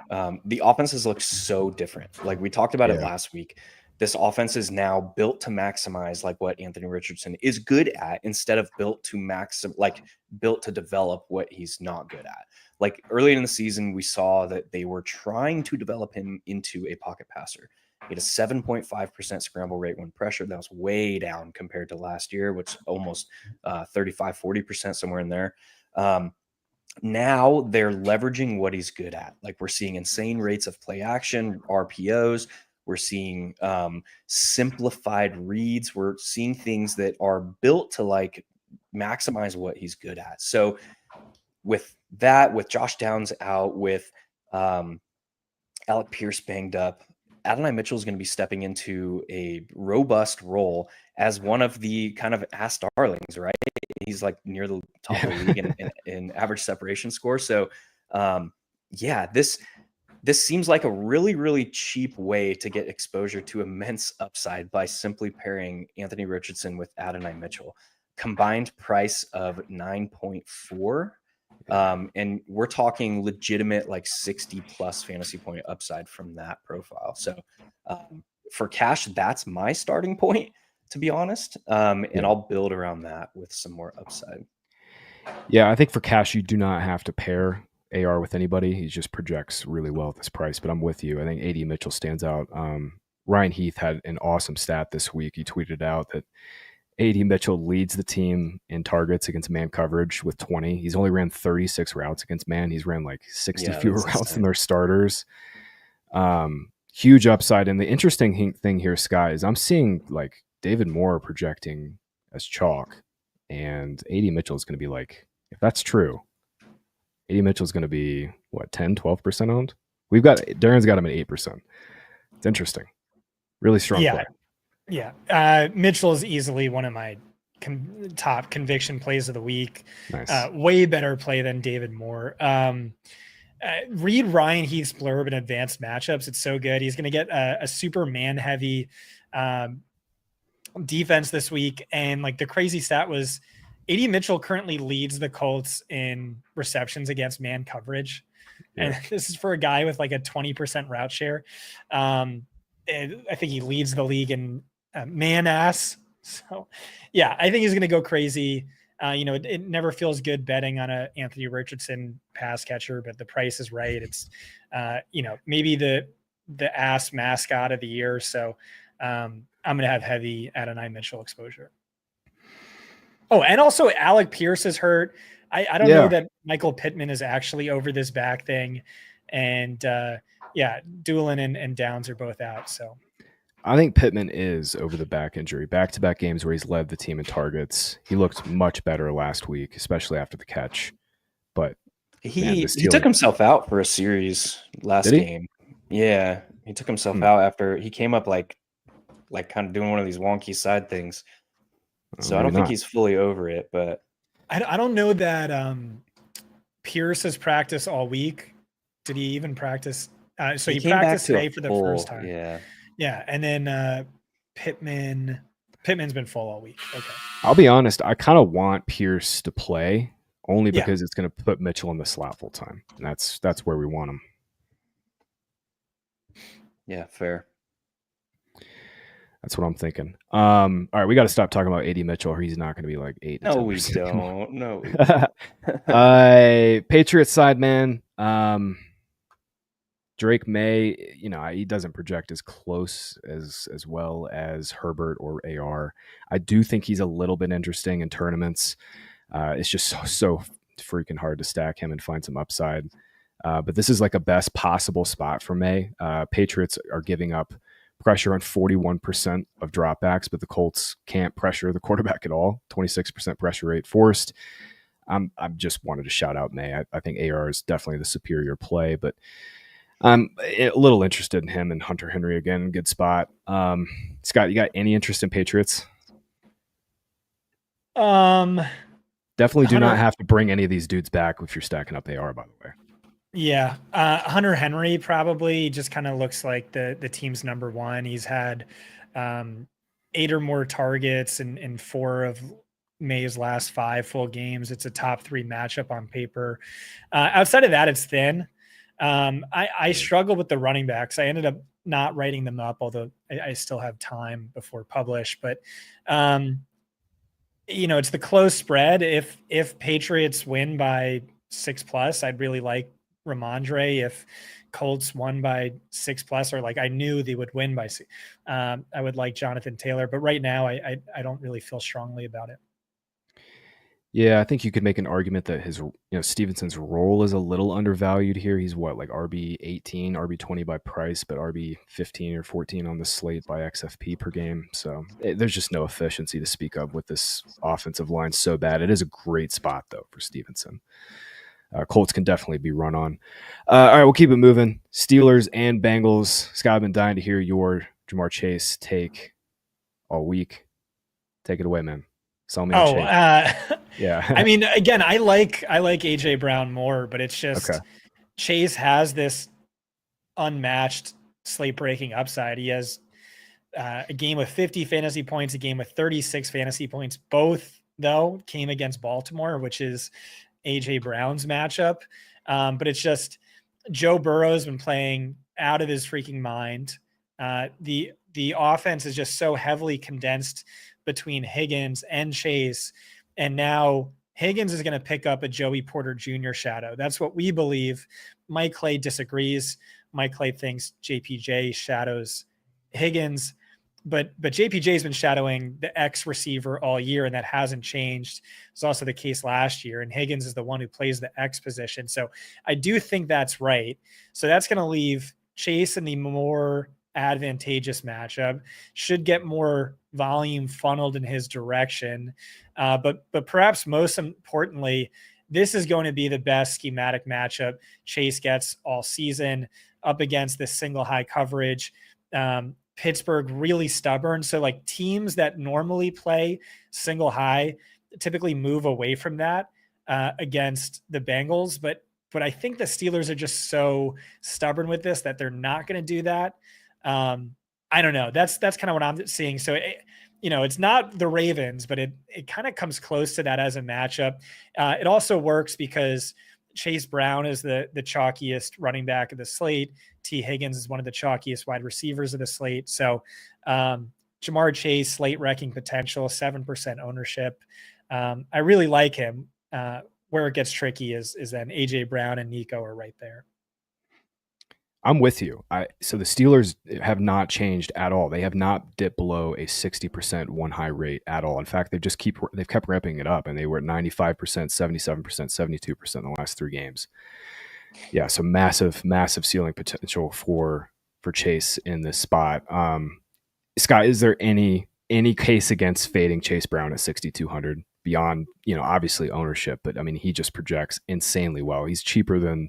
the offenses look so different. Like we talked about it last week. This offense is now built to maximize like what Anthony Richardson is good at, instead of built to develop what he's not good at. Like early in the season, we saw that they were trying to develop him into a pocket passer. He had a 7.5% scramble rate when pressured. That was way down compared to last year, which almost 35-40%, somewhere in there. Now they're leveraging what he's good at. Like we're seeing insane rates of play action, RPOs. We're seeing simplified reads. We're seeing things that are built to like maximize what he's good at. So with that, with Josh Downs out, with Alec Pierce banged up, Adonai Mitchell is going to be stepping into a robust role as one of the kind of ass darlings, right? He's like near the top of the league in average separation score. So, this seems like a really, really cheap way to get exposure to immense upside by simply pairing Anthony Richardson with Adonai Mitchell. Combined price of 9.4. And we're talking legitimate like 60 plus fantasy point upside from that profile. So for cash, that's my starting point, to be honest. And I'll build around that with some more upside. Yeah, I think for cash, you do not have to pair AR with anybody. He just projects really well at this price, but I'm with you. I think AD Mitchell stands out. Ryan Heath had an awesome stat this week. He tweeted out that AD Mitchell leads the team in targets against man coverage with 20. He's only ran 36 routes against man. He's ran like 60 fewer routes than their starters. Huge upside. And the interesting thing here, Scott, is I'm seeing like David Moore projecting as chalk, and AD Mitchell is going to be like, if that's true, AD Mitchell is going to be what, 10, 12% owned? Darren's got him at 8%. It's interesting. Really strong play. Yeah. Mitchell is easily one of my top conviction plays of the week. Nice. Way better play than David Moore. Read Ryan Heath's blurb in advanced matchups. It's so good. He's going to get a super man heavy defense this week. And like the crazy stat was AD Mitchell currently leads the Colts in receptions against man coverage. Yeah. And this is for a guy with like a 20% route share. And I think he leads the league in man ass. So yeah, I think he's going to go crazy. It never feels good betting on a Anthony Richardson pass catcher, but the price is right. It's, maybe the ass mascot of the year. So I'm going to have heavy Adonai Mitchell exposure. Oh, and also Alec Pierce is hurt. I don't know that Michael Pittman is actually over this back thing. And Doolin and Downs are both out. So I think Pittman is over the back injury. Back-to-back games where he's led the team in targets. He looked much better last week, especially after the catch. But he took himself out for a series last game. Yeah, he took himself out after he came up like kind of doing one of these wonky side things. So I don't think he's fully over it, but I don't know that Pierce has practiced all week. Did he even practice? So he practiced today for the first time. Yeah. And then Pittman's been full all week. Okay. I'll be honest. I kind of want Pierce to play only because it's going to put Mitchell in the slot full time. And that's where we want him. Yeah, fair. That's what I'm thinking. All right, we got to stop talking about AD Mitchell, or he's not going to be like 8. No, we don't. No. Patriots side, man. Drake May, he doesn't project as close as well as Herbert or AR. I do think he's a little bit interesting in tournaments. It's just so freaking hard to stack him and find some upside. But this is like a best possible spot for May. Patriots are giving up pressure on 41% of dropbacks, but the Colts can't pressure the quarterback at all. 26% pressure rate forced. I just wanted to shout out May. I think AR is definitely the superior play, but I'm a little interested in him and Hunter Henry again. Good spot. Scott, you got any interest in Patriots? Definitely do not have to bring any of these dudes back if you're stacking up AR, by the way. Yeah. Hunter Henry probably just kind of looks like the team's number one. He's had 8 or more targets in 4 of May's last 5 full games. It's a top 3 matchup on paper. Outside of that, it's thin. I struggle with the running backs. I ended up not writing them up, although I still have time before publish, but it's the close spread. If Patriots win by 6+, I'd really like Ramondre. If Colts won by 6+, or like I knew they would win by 6, I would like Jonathan Taylor, but right now I don't really feel strongly about it. Yeah, I think you could make an argument that his, Stevenson's role is a little undervalued here. He's like RB18, RB20 by price, but RB15 or 14 on the slate by XFP per game. So there's just no efficiency to speak of with this offensive line so bad. It is a great spot though for Stevenson. Colts can definitely be run on. All right, we'll keep it moving. Steelers and Bengals. Scott, I've been dying to hear your Jamar Chase take all week. Take it away, man. Sell me on Oh, Chase. Yeah. I mean, again, I like AJ Brown more, but it's just Okay. Chase has this unmatched slate breaking upside. He has a game with 50 fantasy points, a game with 36 fantasy points. Both, though, came against Baltimore, which is AJ Brown's matchup. But it's just Joe Burrow's been playing out of his freaking mind. The offense is just so heavily condensed between Higgins and Chase. And now Higgins is going to pick up a Joey Porter Jr. shadow. That's what we believe. Mike Clay disagrees. Mike Clay thinks JPJ shadows Higgins, but JPJ has been shadowing the X receiver all year, and that hasn't changed. It's also the case last year, and Higgins is the one who plays the X position. So I do think that's right. So that's going to leave Chase in the more advantageous matchup, should get more volume funneled in his direction. But perhaps most importantly, this is going to be the best schematic matchup Chase gets all season up against this single high coverage. Pittsburgh really stubborn. So like teams that normally play single high typically move away from that against the Bengals. But I think the Steelers are just so stubborn with this that they're not going to do that. I don't know. That's kind of what I'm seeing. So, it's not the Ravens, but it kind of comes close to that as a matchup. It also works because Chase Brown is the chalkiest running back of the slate. T. Higgins is one of the chalkiest wide receivers of the slate. So Jamar Chase, slate wrecking potential, 7% ownership. I really like him. Where it gets tricky is then AJ Brown and Nico are right there. I'm with you. So the Steelers have not changed at all. They have not dipped below a 60% one high rate at all. In fact, they've kept ramping it up, and they were at 95%, 77%, 72% in the last 3 games. Yeah, so massive ceiling potential for Chase in this spot. Scott, is there any case against fading Chase Brown at 6,200 beyond, obviously ownership? But I mean, he just projects insanely well. He's cheaper than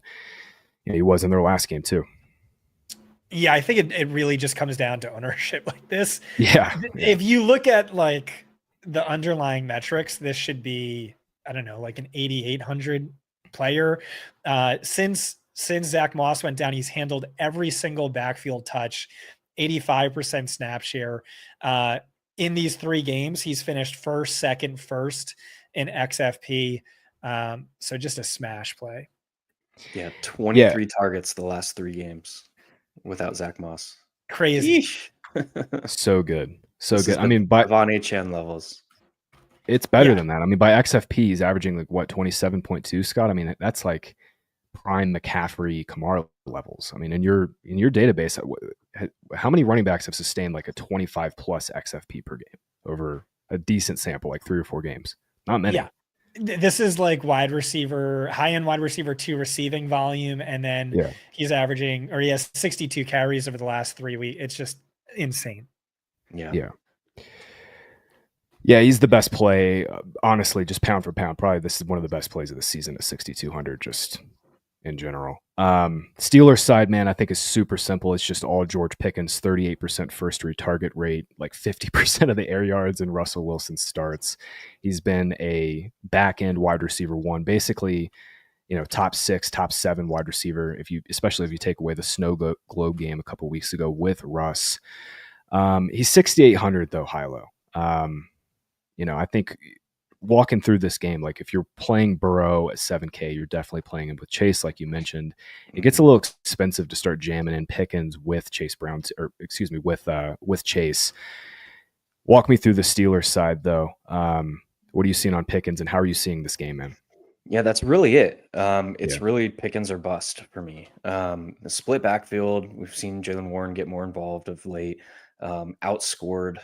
he was in their last game too. Yeah, I think it really just comes down to ownership like this. Yeah. If you look at like the underlying metrics, this should be, I don't know, like an 8,800 player. Since Zach Moss went down, he's handled every single backfield touch, 85% snap share. In these 3 games, he's finished first, second, first in XFP. So just a smash play. Yeah, 23 targets the last 3 games without Zach Moss. Crazy. So good. This good. I mean, by Von HN levels. It's better than that. I mean, by XFP, he's averaging like 27.2, Scott. I mean, that's like prime McCaffrey Kamara levels. I mean, in your database, how many running backs have sustained like a 25 plus XFP per game over a decent sample, like 3 or 4 games? Not many. Yeah. This is like high-end wide receiver 2 receiving volume. And then he has 62 carries over the last 3 weeks. It's just insane. Yeah. Yeah, he's the best play. Honestly, just pound for pound, probably this is one of the best plays of the season at 6,200, just in general. Steelers side, man, I think is super simple. It's just all George Pickens, 38% first retarget rate, like 50% of the air yards in Russell Wilson starts. He's been a back end wide receiver 1, basically, top 6, top 7 wide receiver. Especially if you take away the snow globe game a couple weeks ago with Russ. He's 6,800 though, HiLow. I think walking through this game, like if you're playing Burrow at 7K, you're definitely playing him with Chase, like you mentioned. It gets a little expensive to start jamming in Pickens with Chase Brown, with Chase. Walk me through the Steelers side, though. What are you seeing on Pickens, and how are you seeing this game, man? Yeah, that's really it. It's really Pickens or bust for me. The split backfield, we've seen Jaylen Warren get more involved of late, outscored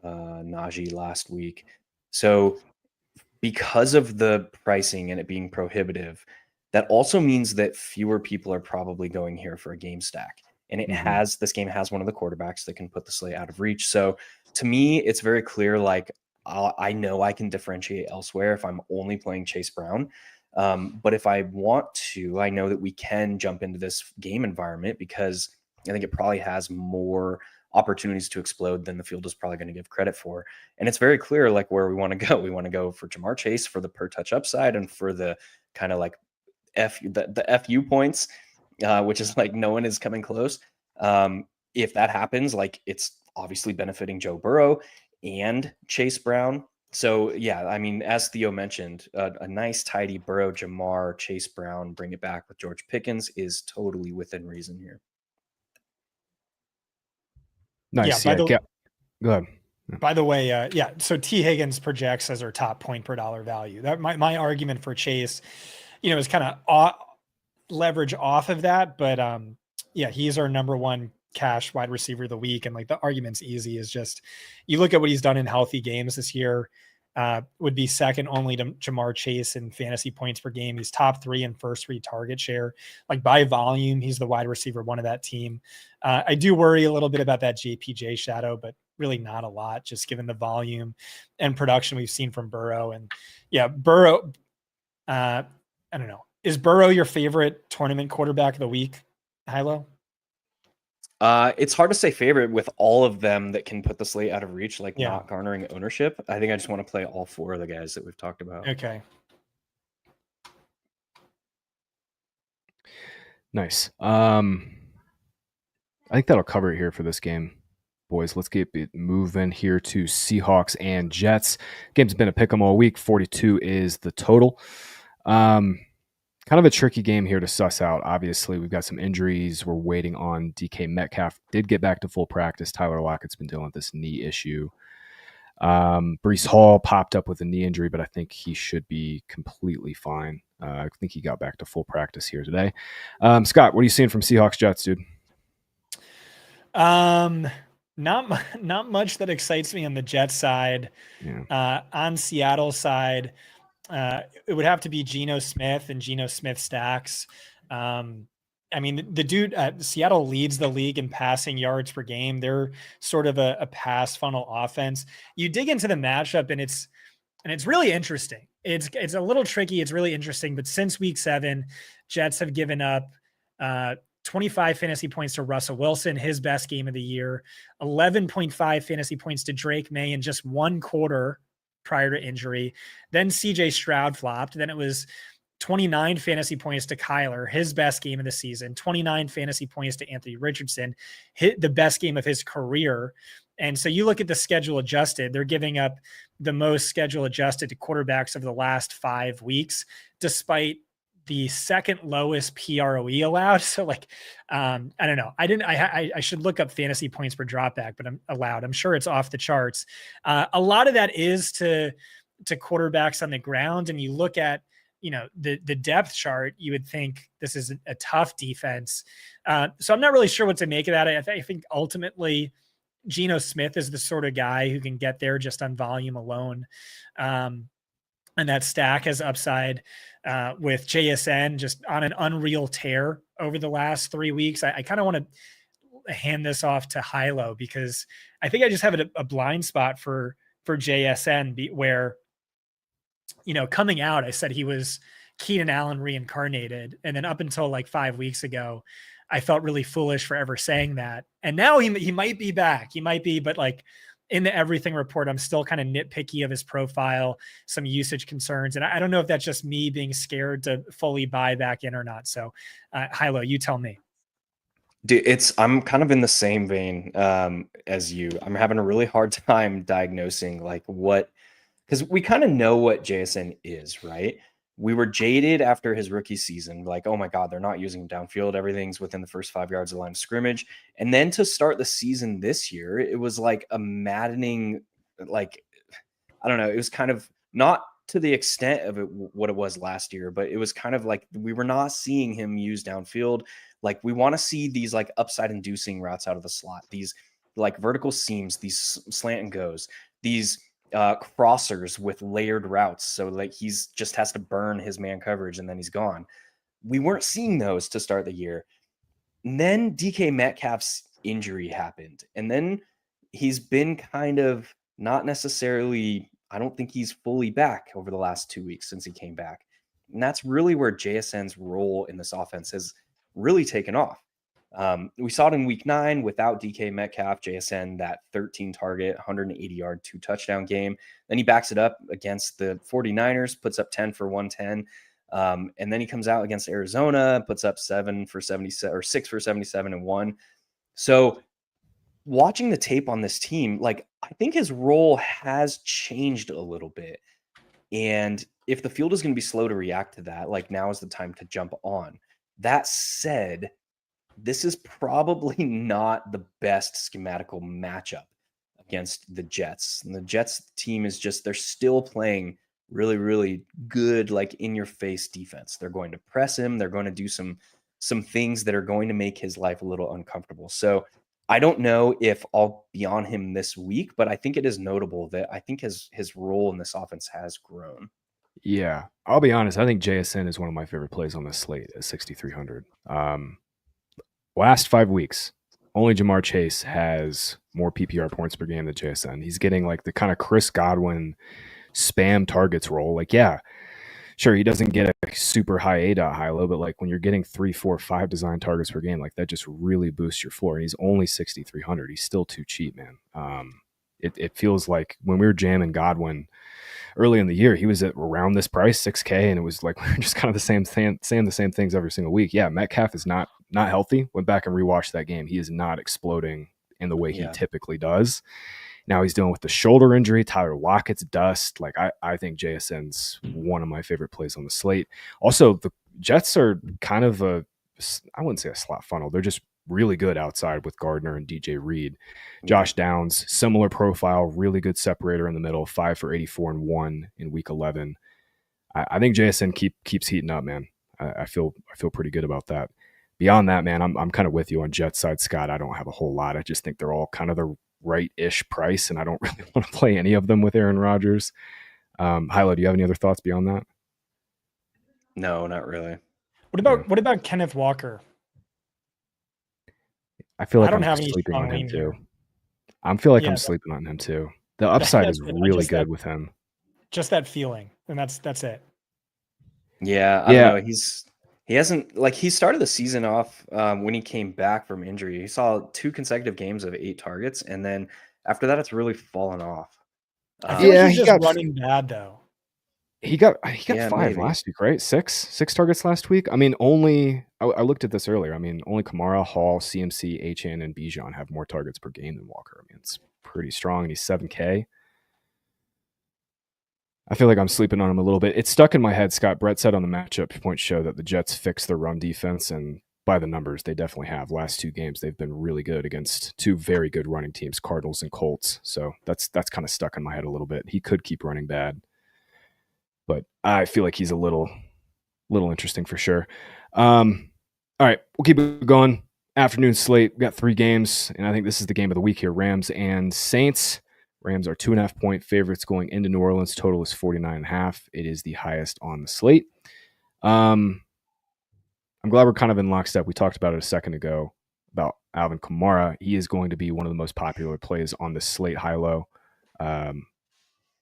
Najee last week. So because of the pricing and it being prohibitive, that also means that fewer people are probably going here for a game stack. And this game has one of the quarterbacks that can put the slate out of reach. So to me, it's very clear, like I know I can differentiate elsewhere if I'm only playing Chase Brown. But if I want to, I know that we can jump into this game environment because I think it probably has more opportunities to explode than the field is probably going to give credit for. And it's very clear like where we want to go. We want to go for Jamar Chase for the per touch upside and for the kind of like the FU points, which is like no one is coming close. If that happens, like it's obviously benefiting Joe Burrow and Chase Brown. So yeah, I mean, as Theo mentioned, a nice tidy Burrow, Jamar, Chase Brown, bring it back with George Pickens is totally within reason here. Nice. Yeah. Go ahead. By the way, so T Higgins projects as our top point per dollar value. That my argument for Chase, is kind of leverage off of that, but he's our number one cash wide receiver of the week, and like the argument's easy. Is just you look at what he's done in healthy games this year. Would be second only to Jamar Chase in fantasy points per game. He's top 3 in first read target share. Like by volume, he's the wide receiver one of that team. I do worry a little bit about that JPJ shadow, but really not a lot, just given the volume and production we've seen from Burrow. And yeah, Burrow, I don't know. Is Burrow your favorite tournament quarterback of the week, Hilo? It's hard to say favorite with all of them that can put the slate out of reach, like not garnering ownership. I think I just want to play all 4 of the guys that we've talked about. Okay. Nice. I think that'll cover it here for this game, boys. Let's get moving here to Seahawks and Jets. Game's been a pick 'em all week. 42 is the total. Kind of a tricky game here to suss out. Obviously, we've got some injuries. We're waiting on DK Metcalf. Did get back to full practice. Tyler Lockett's been dealing with this knee issue. Breece Hall popped up with a knee injury, but I think he should be completely fine. I think he got back to full practice here today. Scott, what are you seeing from Seahawks Jets, dude? Not much that excites me on the Jets side. Yeah. On Seattle side, it would have to be Geno Smith and Geno Smith stacks. I mean, the dude Seattle leads the league in passing yards per game. They're sort of a pass funnel offense. You dig into the matchup and it's really interesting. It's a little tricky. It's really interesting. But since week 7, Jets have given up 25 fantasy points to Russell Wilson, his best game of the year, 11.5 fantasy points to Drake May in just 1 quarter prior to injury. Then CJ Stroud flopped. Then it was 29 fantasy points to Kyler, his best game of the season, 29 fantasy points to Anthony Richardson, hit the best game of his career. And so you look at the schedule adjusted, they're giving up the most schedule adjusted to quarterbacks over the last 5 weeks, despite the second lowest PROE allowed. So like, I don't know. I should look up fantasy points per dropback, but I'm allowed. I'm sure it's off the charts. A lot of that is to quarterbacks on the ground. And you look at, the depth chart, you would think this is a tough defense. So I'm not really sure what to make of that. I think ultimately Geno Smith is the sort of guy who can get there just on volume alone. And that stack has upside with JSN just on an unreal tear over the last 3 weeks. I kind of want to hand this off to Hilo because I think I just have a blind spot for JSN where, coming out, I said he was Keenan Allen reincarnated. And then up until like 5 weeks ago, I felt really foolish for ever saying that. And now he might be back. He might be, but like, in the everything report, I'm still kind of nitpicky of his profile, some usage concerns. And I don't know if that's just me being scared to fully buy back in or not. So Hilo, you tell me. Dude, I'm kind of in the same vein as you. I'm having a really hard time diagnosing like because we kind of know what JSN is, right? We were jaded after his rookie season, like, oh my God, they're not using him downfield. Everything's within the first 5 yards of the line of scrimmage. And then to start the season this year, it was like a maddening, like, I don't know, it was kind of not to the extent of what it was last year, but it was kind of like we were not seeing him use downfield. Like we want to see these like upside inducing routes out of the slot, these like vertical seams, these slant and goes, these crossers with layered routes. So like he's just has to burn his man coverage and then he's gone. We weren't seeing those to start the year. And then DK Metcalf's injury happened. And then he's been kind of not necessarily, I don't think he's fully back over the last 2 weeks since he came back. And that's really where JSN's role in this offense has really taken off. We saw it in week 9 without DK Metcalf, JSN, that 13 target, 180 yard, 2 touchdown game. Then he backs it up against the 49ers, puts up 10 for 110. And then he comes out against Arizona, puts up 7 for 77 or 6 for 77 and 1. So watching the tape on this team, like, I think his role has changed a little bit. And if the field is going to be slow to react to that, like, now is the time to jump on. That said, this is probably not the best schematical matchup against the Jets. And the Jets team is just, they're still playing really, really good, like, in your face defense. They're going to press him. They're going to do some things that are going to make his life a little uncomfortable. So I don't know if I'll be on him this week, but I think it is notable that I think his role in this offense has grown. Yeah, I'll be honest. I think JSN is one of my favorite plays on this slate at 6,300. Last 5 weeks, only Jamar Chase has more PPR points per game than JSN. He's getting like the kind of Chris Godwin spam targets role. Like, yeah, sure, he doesn't get a super high HiLow, but like when you're getting 3, 4, 5 design targets per game, like that just really boosts your floor. And he's only 6,300. He's still too cheap, man. It feels like when we were jamming Godwin early in the year, he was at around this price, 6K, and it was like we were just kind of saying the same things every single week. Yeah, Metcalf is not healthy. Went back and rewatched that game. He is not exploding in the way he typically does. Now he's dealing with the shoulder injury. Tyler Lockett's dust. Like, I think JSN's one of my favorite plays on the slate. Also, the Jets are kind of I wouldn't say a slot funnel. They're just really good outside with Gardner and DJ Reed. Josh Downs, similar profile, really good separator in the middle, 5 for 84 and 1 in week 11. I think JSN keeps heating up, man. I feel pretty good about that. Beyond that, man, I'm kind of with you on Jets side, Scott. I don't have a whole lot. I just think they're all kind of the right-ish price, and I don't really want to play any of them with Aaron Rodgers. HiLow, do you have any other thoughts beyond that? No, not really. What about Kenneth Walker? I feel like I don't I'm have any sleeping strong on him lean too. here. I feel like I'm sleeping on him too. The upside is really good with him. Just that feeling, and that's it. Yeah, I don't know. He hasn't, like, he started the season off when he came back from injury. He saw 2 consecutive games of 8 targets, and then after that, it's really fallen off. I feel like he's just running bad though. He got 5 last week, right? 6 targets last week. I mean, I looked at this earlier. I mean, only Kamara, Hall, CMC, HN, and Bijan have more targets per game than Walker. I mean, it's pretty strong, and he's 7K. I feel like I'm sleeping on him a little bit. It's stuck in my head. Scott Brett said on the matchup point show that the Jets fixed their run defense, and by the numbers, they definitely have. Last 2 games, they've been really good against 2 very good running teams, Cardinals and Colts. So that's kind of stuck in my head a little bit. He could keep running bad, but I feel like he's a little interesting for sure. All right, we'll keep it going. Afternoon slate. We've got 3 games, and I think this is the game of the week here. Rams and Saints. Rams are 2.5 point favorites going into New Orleans. Total is 49.5. It is the highest on the slate. I'm glad we're kind of in lockstep. We talked about it a second ago about Alvin Kamara. He is going to be one of the most popular plays on the slate. HiLow.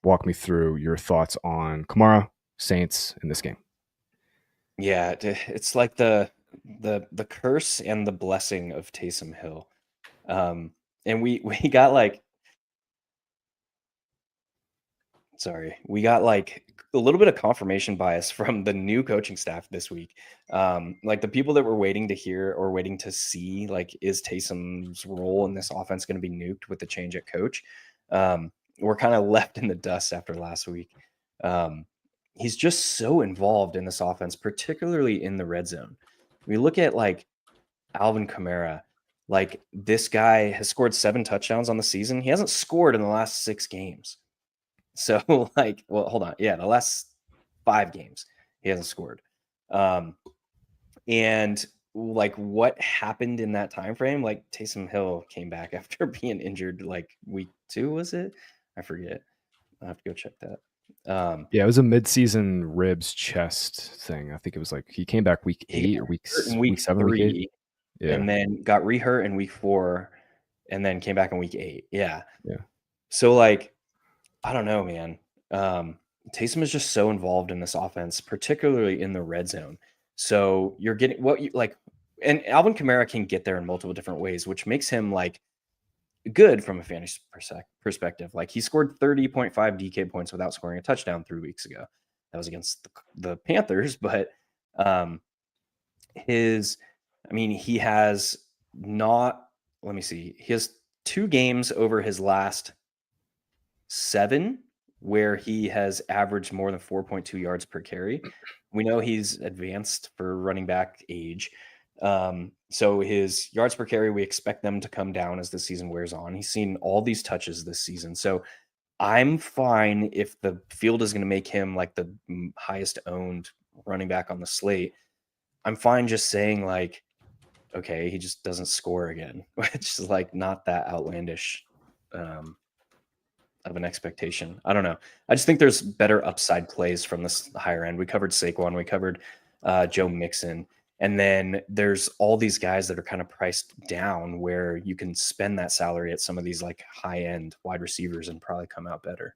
Walk me through your thoughts on Kamara, Saints in this game. Yeah, it's like the curse and the blessing of Taysom Hill. And we got like, we got like a little bit of confirmation bias from the new coaching staff this week. Like the people that were waiting to hear or waiting to see, like, is Taysom's role in this offense going to be nuked with the change at coach? We're kind of left in the dust after last week. He's just so involved in this offense, particularly in the red zone. We look at like Alvin Kamara, like this guy has scored 7 touchdowns on the season. He hasn't scored in the last 6 games. So like, well, hold on. Yeah, the last 5 games he hasn't scored. And like what happened in that time frame? Like Taysom Hill came back after being injured like week 2, was it? I forget. I'll have to go check that. Yeah, it was a mid-season ribs chest thing. I think it was like he came back week 8 or week 7, week 8. Yeah. And then got re-hurt in week 4 and then came back in week 8. Yeah. Yeah. So like, I don't know, man. Taysom is just so involved in this offense, particularly in the red zone. So you're getting what you like, and Alvin Kamara can get there in multiple different ways, which makes him like good from a fantasy perspective. Like he scored 30.5 DK points without scoring a touchdown 3 weeks ago. That was against the Panthers, but he has not, let me see, he has 2 games over his last 7 where he has averaged more than 4.2 yards per carry. We know he's advanced for running back age. So his yards per carry, we expect them to come down as the season wears on. He's seen all these touches this season. So I'm fine if the field is going to make him like the highest owned running back on the slate. I'm fine just saying like, okay, he just doesn't score again, which is like not that outlandish of an expectation. I don't know. I just think there's better upside plays from this higher end. We covered Saquon, we covered Joe Mixon, and then there's all these guys that are kind of priced down where you can spend that salary at some of these like high end wide receivers and probably come out better.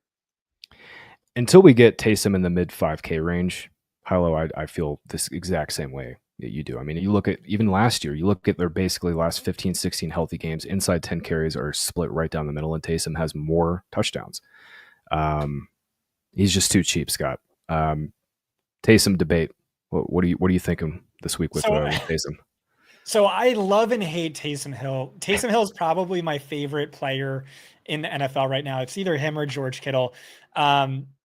Until we get Taysom in the mid 5K range, Hilo, I feel this exact same way that you do. I mean, you look at even last year, you look at their basically last 15, 16 healthy games, inside 10 carries are split right down the middle, and Taysom has more touchdowns. He's just too cheap, Scott. Taysom debate. What are you thinking this week with Taysom? So I love and hate Taysom Hill. Taysom Hill is probably my favorite player in the NFL right now. It's either him or George Kittle.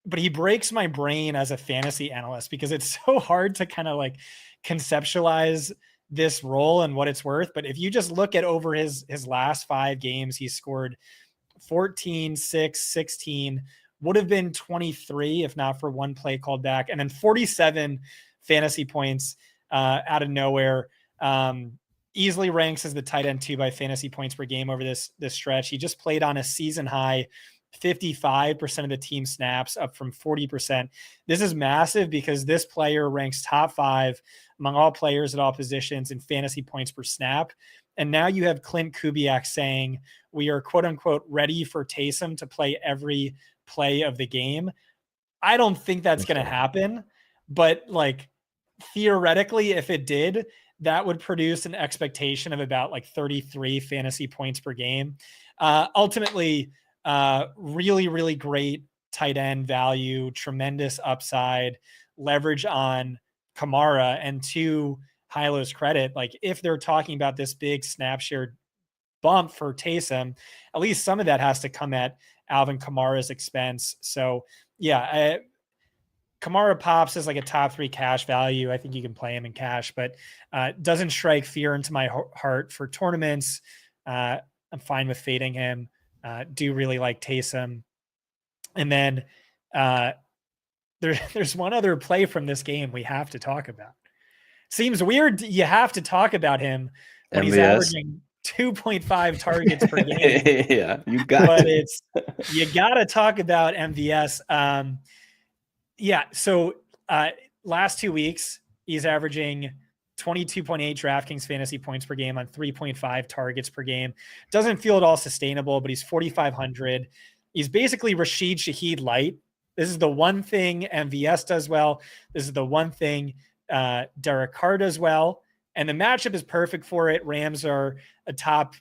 But he breaks my brain as a fantasy analyst because it's so hard to kind of like conceptualize this role and what it's worth. But if you just look at over his last 5 games, he scored 14, 6, 16, would have been 23 if not for one play called back, and then 47 fantasy points out of nowhere. Easily ranks as the tight end 2 by fantasy points per game over this stretch. He just played on a season high 55% of the team snaps, up from 40%. This is massive because this player ranks top 5 among all players at all positions in fantasy points per snap. And now you have Clint Kubiak saying we are quote unquote ready for Taysom to play every play of the game. I don't think that's going to happen, but like theoretically, if it did, that would produce an expectation of about like 33 fantasy points per game. Ultimately, really, really great tight end value, tremendous upside, leverage on Kamara, and to Hilo's credit, like if they're talking about this big snap share bump for Taysom, at least some of that has to come at Alvin Kamara's expense. So yeah, Kamara pops as like a top 3 cash value. I think you can play him in cash, but doesn't strike fear into my heart for tournaments. I'm fine with fading him. Do really like Taysom. And then there's one other play from this game we have to talk about. Seems weird you have to talk about him when he's averaging 2.5 targets per game. Yeah, you got you got to talk about MVS. So last 2 weeks, he's averaging 22.8 DraftKings fantasy points per game on 3.5 targets per game. Doesn't feel at all sustainable, but he's 4,500. He's basically Rashid Shaheed light. This is the one thing MVS does well. This is the one thing Derek Carr does well. And the matchup is perfect for it. Rams are a top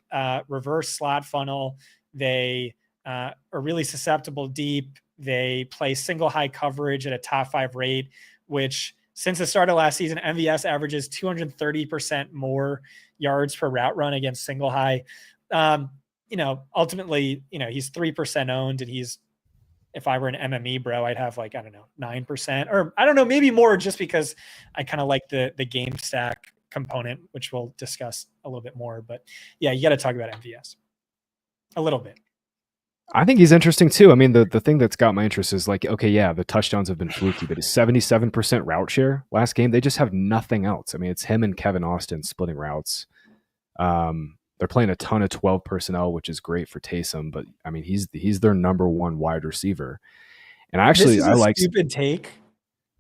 reverse slot funnel. They are really susceptible deep. They play single high coverage at a top 5 rate, which since the start of last season, MVS averages 230% more yards per route run against single high. Ultimately, he's 3% owned, and he's, if I were an MME bro, I'd have like, 9%, or I don't know, maybe more, just because I kind of like the game stack component, which we'll discuss a little bit more. But yeah, you got to talk about MVS a little bit. I think he's interesting too. I mean, the thing that's got my interest is like, okay, yeah, the touchdowns have been fluky, but his 77% route share last game, they just have nothing else. I mean, it's him and Kevin Austin splitting routes. They're playing a ton of 12 personnel, which is great for Taysom, but I mean, he's their number 1 wide receiver. And actually, I like stupid take,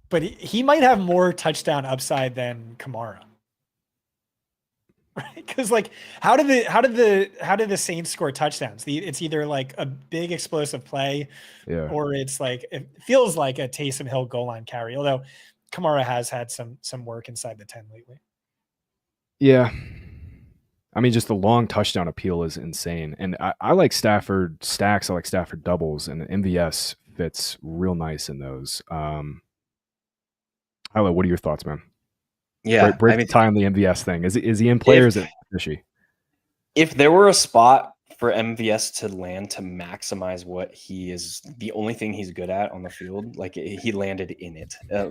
but he might have more touchdown upside than Kamara. right? Because like, how did the Saints score touchdowns? It's either like a big explosive play, Yeah. or it's like it feels like a Taysom Hill goal line carry. Although Kamara has had some work inside the 10 lately. Yeah. I mean, just the long touchdown appeal is insane. And I like Stafford stacks. I like Stafford doubles, and MVS fits real nice in those. Hilo, what are your thoughts, man? Yeah, Break I mean, the tie on the MVS thing. Is he in play or is it fishy? if there were a spot for MVS to land to maximize what he is, the only thing he's good at on the field, like he landed in it. Yeah.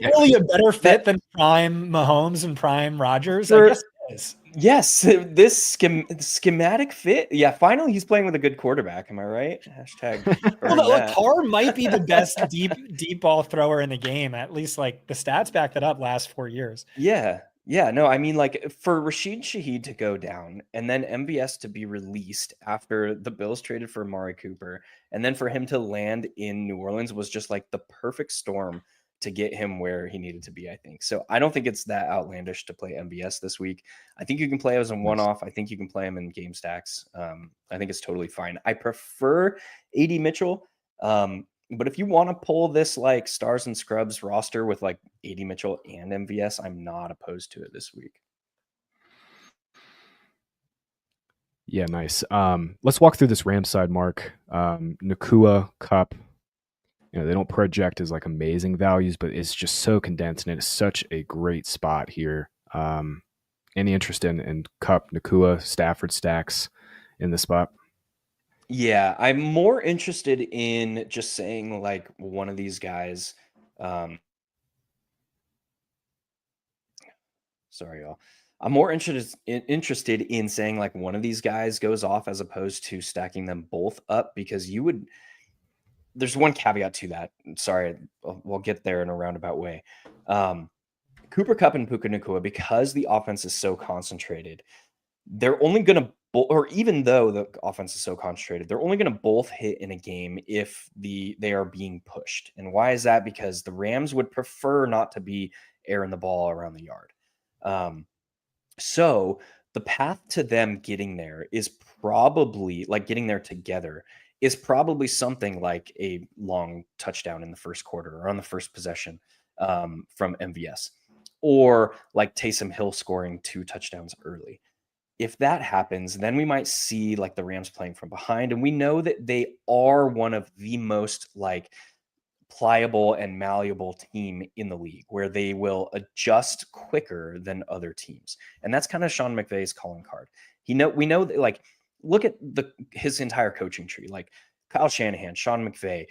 Really a better fit than prime Mahomes and prime Rodgers? I For- guess it is. Yes, this schematic fit. Yeah, finally he's playing with a good quarterback. Am I right? Hashtag. Well, earn look, that. Carr might be the best deep ball thrower in the game. At least like the stats back that up last 4 years. Yeah. Yeah. No, I mean, like for Rashid Shaheed to go down and then MVS to be released after the Bills traded for Amari Cooper, and then for him to land in New Orleans was just like the perfect storm to get him where he needed to be, I think. So I don't think it's that outlandish to play MVS this week. I think you can play as a one-off. I think you can play him in game stacks. I think it's totally fine. I prefer AD Mitchell. But if you want to pull this like stars and scrubs roster with like AD Mitchell and MVS, I'm not opposed to it this week. Yeah, nice. Let's walk through this Rams side, Mark. Nakua, Cup. They don't project as like amazing values, but it's just so condensed, and it is such a great spot here. Any interest in Cup, Nakua, Stafford stacks in this spot? Yeah, I'm more interested in just saying like one of these guys. Sorry, y'all. I'm more interested in saying like one of these guys goes off as opposed to stacking them both up, because there's one caveat to that. Sorry, we'll get there in a roundabout way. Cooper Kupp and Puka Nacua, because the offense is so concentrated, they're only going to, or even though the offense is so concentrated, they're only going to both hit in a game if they are being pushed. And why is that? Because the Rams would prefer not to be airing the ball around the yard. So the path to them getting there is probably like getting there together is probably something like a long touchdown in the first quarter or on the first possession from MVS, or like Taysom Hill scoring 2 touchdowns early. If that happens, then we might see like the Rams playing from behind. And we know that they are one of the most like pliable and malleable team in the league, where they will adjust quicker than other teams. And that's kind of Sean McVay's calling card. We know that, like, look at his entire coaching tree, like Kyle Shanahan, Sean McVay,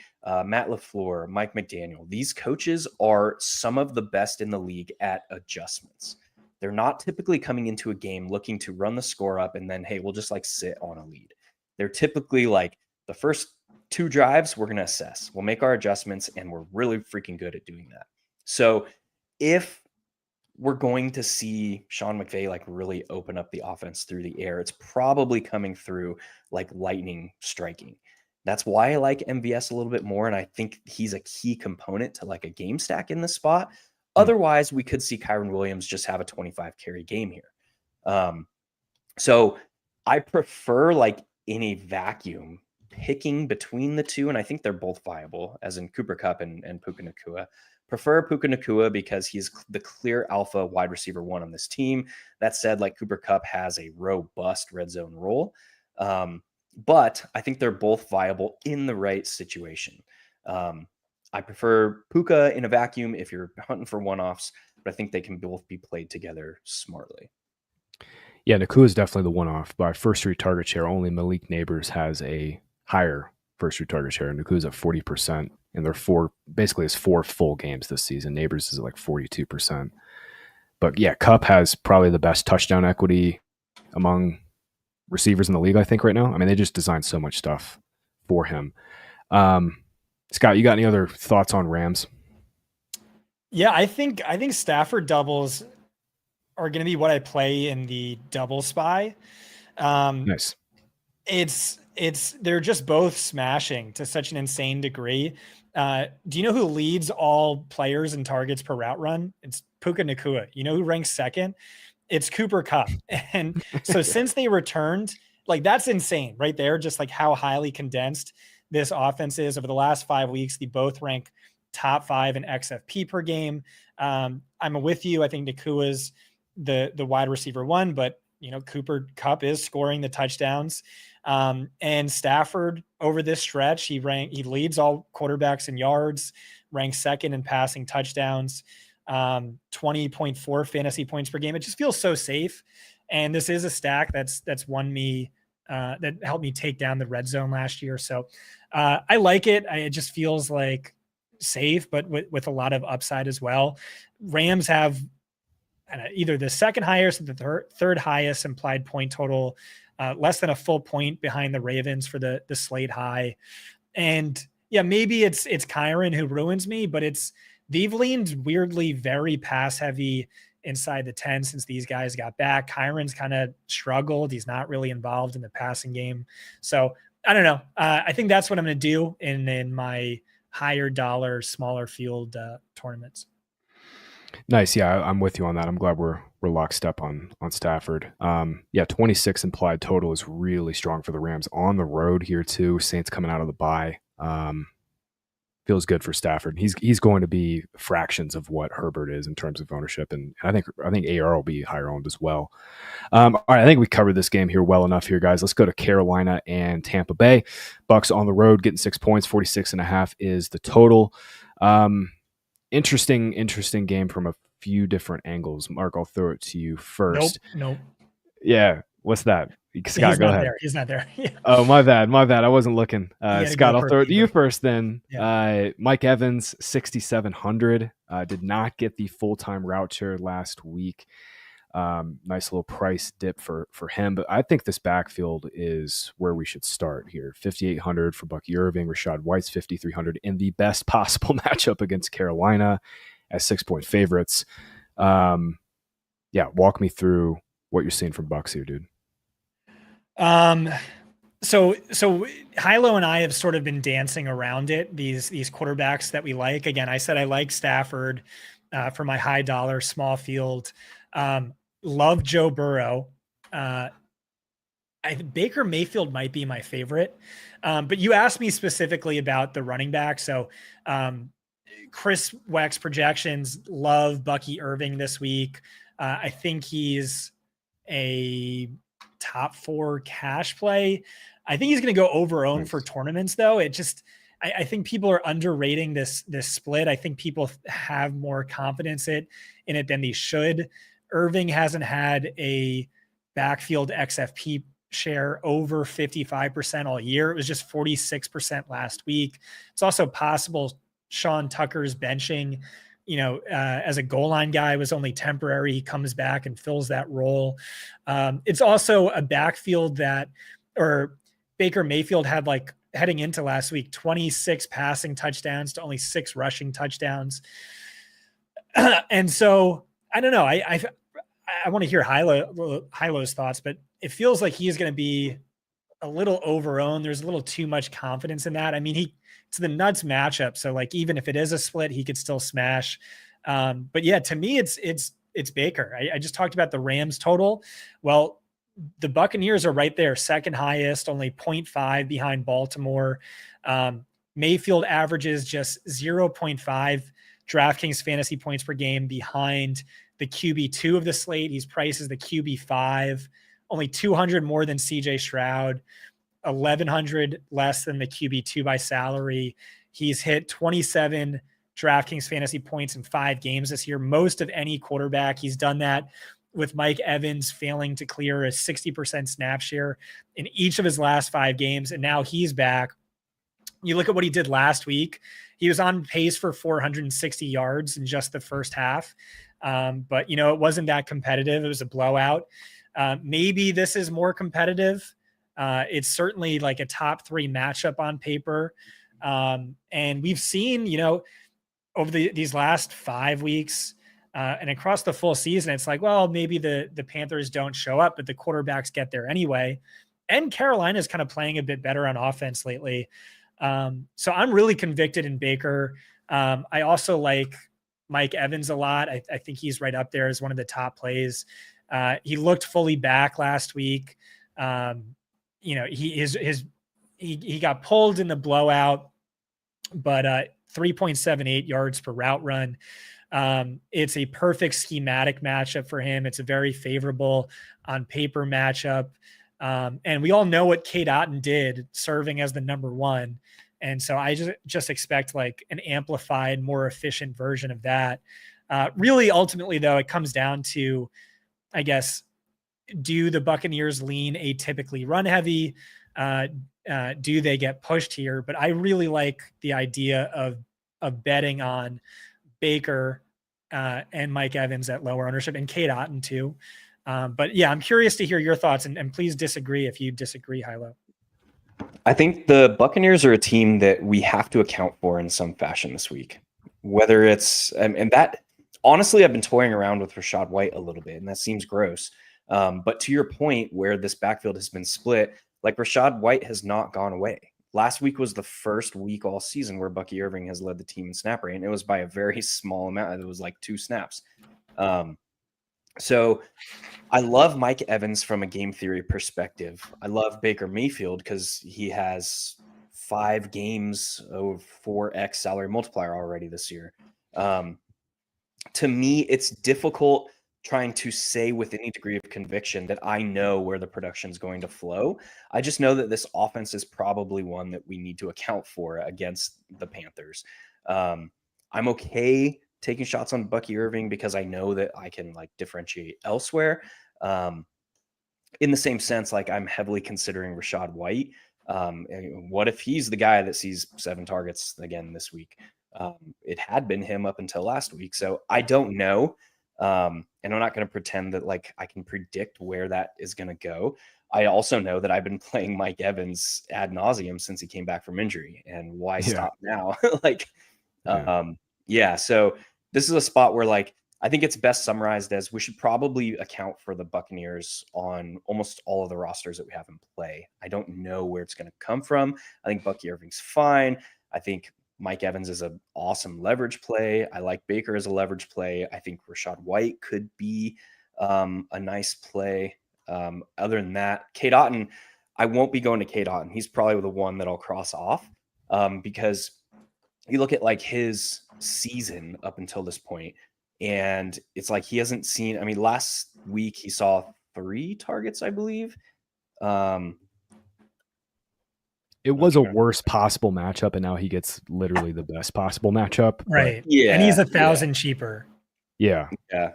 Matt LaFleur, Mike McDaniel. These coaches are some of the best in the league at adjustments. They're not typically coming into a game looking to run the score up and then, hey, we'll just like sit on a lead. They're typically like, the first 2 drives, we're going to assess. We'll make our adjustments, and we're really freaking good at doing that. So if we're going to see Sean McVay like really open up the offense through the air, it's probably coming through like lightning striking. That's why I like MVS a little bit more, and I think he's a key component to like a game stack in this spot. Otherwise, we could see Kyron Williams just have a 25 carry game here. So I prefer, like in a vacuum, picking between the two, and I think they're both viable, as in Cooper Kupp and Puka Nacua. Prefer Puka Nacua because he's the clear alpha wide receiver 1 on this team. That said, like Cooper Kupp has a robust red zone role. But I think they're both viable in the right situation. I prefer Puka in a vacuum if you're hunting for one-offs, but I think they can both be played together smartly. Yeah, Nakua is definitely the one-off. By first read target share, only Malik Neighbors has a higher first read target share. Nakua's at 40%, and they're 4 full games this season. Neighbors is at like 42%. But yeah, Kupp has probably the best touchdown equity among receivers in the league, I think, right now. I mean, they just designed so much stuff for him. Scott, you got any other thoughts on Rams? Yeah, I think Stafford doubles are going to be what I play in the double spy. Nice. They're just both smashing to such an insane degree. Do you know who leads all players and targets per route run? It's Puka Nacua. You know who ranks second? It's Cooper Kupp. And so since they returned, like that's insane right there, just like how highly condensed this offense is. Over the last 5 weeks, they both rank top 5 in XFP per game. I'm with you. I think Nakua's the wide receiver one, but Cooper Kupp is scoring the touchdowns. And Stafford over this stretch, he leads all quarterbacks in yards, ranks second in passing touchdowns, 20.4 fantasy points per game. It just feels so safe. And this is a stack that's won me, that helped me take down the red zone last year. So I like it. It just feels like safe, but with a lot of upside as well. Rams have either the second highest or the third highest implied point total, less than a full point behind the Ravens for the slate high. And yeah, maybe it's Kyron who ruins me, but they've leaned weirdly very pass heavy inside the 10 since these guys got back. Kyron's kind of struggled. He's not really involved in the passing game. So I don't know. I think that's what I'm going to do in my higher dollar, smaller field tournaments. Nice. Yeah, I'm with you on that. I'm glad we're lockstep on Stafford. 26 implied total is really strong for the Rams on the road here too. Saints coming out of the bye. Feels good for Stafford. He's going to be fractions of what Herbert is in terms of ownership, and I think AR will be higher owned as well. All right, I think we covered this game here well enough here, guys. Let's go to Carolina and Tampa Bay. Bucks on the road getting 6 points, 46.5 is the total. Interesting game from a few different angles. Mark, I'll throw it to you first. Nope. Yeah, what's that? Scott, go ahead. He's not there. Yeah. Oh, my bad. I wasn't looking. Scott, I'll throw it to you first then. Yeah. Mike Evans, 6,700. Did not get the full-time route share last week. Nice little price dip for him. But I think this backfield is where we should start here. 5,800 for Bucky Irving. Rashad White's 5,300 in the best possible matchup against Carolina as 6-point favorites. Walk me through what you're seeing from Bucks here, dude. So HiLo and I have sort of been dancing around it. These quarterbacks that we like. Again, I said I like Stafford for my high dollar small field. Love Joe Burrow. Baker Mayfield might be my favorite. But you asked me specifically about the running back. So Chris Weck's projections love Bucky Irving this week. I think he's a top 4 cash play. I think he's going to go over own for tournaments though. I think people are underrating this split. I think people have more confidence in it than they should. Irving hasn't had a backfield XFP share over 55% all year. It was just 46% last week. It's also possible Sean Tucker's benching, as a goal line guy was only temporary. He comes back and fills that role. It's also a backfield or Baker Mayfield had, like, heading into last week, 26 passing touchdowns to only 6 rushing touchdowns. And so I don't know. I want to hear HiLo's thoughts, but it feels like he's going to be a little overowned. There's a little too much confidence in that. I mean, it's the nuts matchup. So, like, even if it is a split, he could still smash. But yeah, to me, it's Baker. I just talked about the Rams total. Well, the Buccaneers are right there, second highest, only 0.5 behind Baltimore. Mayfield averages just 0.5 DraftKings fantasy points per game behind the QB2 of the slate. He's priced as the QB5, only 200 more than CJ Stroud, 1,100 less than the QB2 by salary. He's hit 27 DraftKings fantasy points in 5 games this year, most of any quarterback. He's done that with Mike Evans failing to clear a 60% snap share in each of his last 5 games. And now he's back. You look at what he did last week. He was on pace for 460 yards in just the first half. But, it wasn't that competitive. It was a blowout. Maybe this is more competitive. It's certainly like a top 3 matchup on paper. And we've seen, over these last 5 weeks and across the full season, it's like, well, maybe the Panthers don't show up, but the quarterbacks get there anyway. And Carolina is kind of playing a bit better on offense lately. So I'm really convicted in Baker. I also like Mike Evans a lot. I think he's right up there as one of the top plays He looked fully back last week. He got pulled in the blowout, but 3.78 yards per route run. It's a perfect schematic matchup for him. It's a very favorable on paper matchup. And we all know what Kate Otten did serving as the number one. And so I just expect like an amplified, more efficient version of that. Really, ultimately, though, it comes down to, I guess, do the Buccaneers lean atypically run heavy? Do they get pushed here? But I really like the idea of betting on Baker and Mike Evans at lower ownership, and Kate Otten too. But yeah, I'm curious to hear your thoughts, and please disagree if you disagree, Hilo. I think the Buccaneers are a team that we have to account for in some fashion this week. Whether it's, and that, honestly, I've been toying around with Rachaad White a little bit, and that seems gross. But to your point, where this backfield has been split, like Rachaad White has not gone away. Last week was the first week all season where Bucky Irving has led the team in snap rate, and it was by a very small amount. It was like 2 snaps. So I love Mike Evans from a game theory perspective. I love Baker Mayfield because he has 5 games of 4x salary multiplier already this year. To me, it's difficult trying to say with any degree of conviction that I know where the production is going to flow. I just know that this offense is probably one that we need to account for against the Panthers. I'm okay taking shots on Bucky Irving because I know that I can like differentiate elsewhere. In the same sense, like I'm heavily considering Rachaad White. And what if he's the guy that sees 7 targets again this week? It had been him up until last week. So I don't know. And I'm not going to pretend that like I can predict where that is going to go. I also know that I've been playing Mike Evans ad nauseum since he came back from injury, and why stop now? So this is a spot where like, I think it's best summarized as we should probably account for the Buccaneers on almost all of the rosters that we have in play. I don't know where it's going to come from. I think Bucky Irving's fine. I think Mike Evans is an awesome leverage play. I like Baker as a leverage play. I think Rachaad White could be a nice play. Other than that, Kate Otten, I won't be going to Kate Otten. He's probably the one that I'll cross off because you look at like his season up until this point, and it's like he hasn't seen. I mean, last week he saw 3 targets, I believe. It was a worst possible matchup, and now he gets literally the best possible matchup. Right. Yeah. And he's 1,000 cheaper. Yeah. Yeah.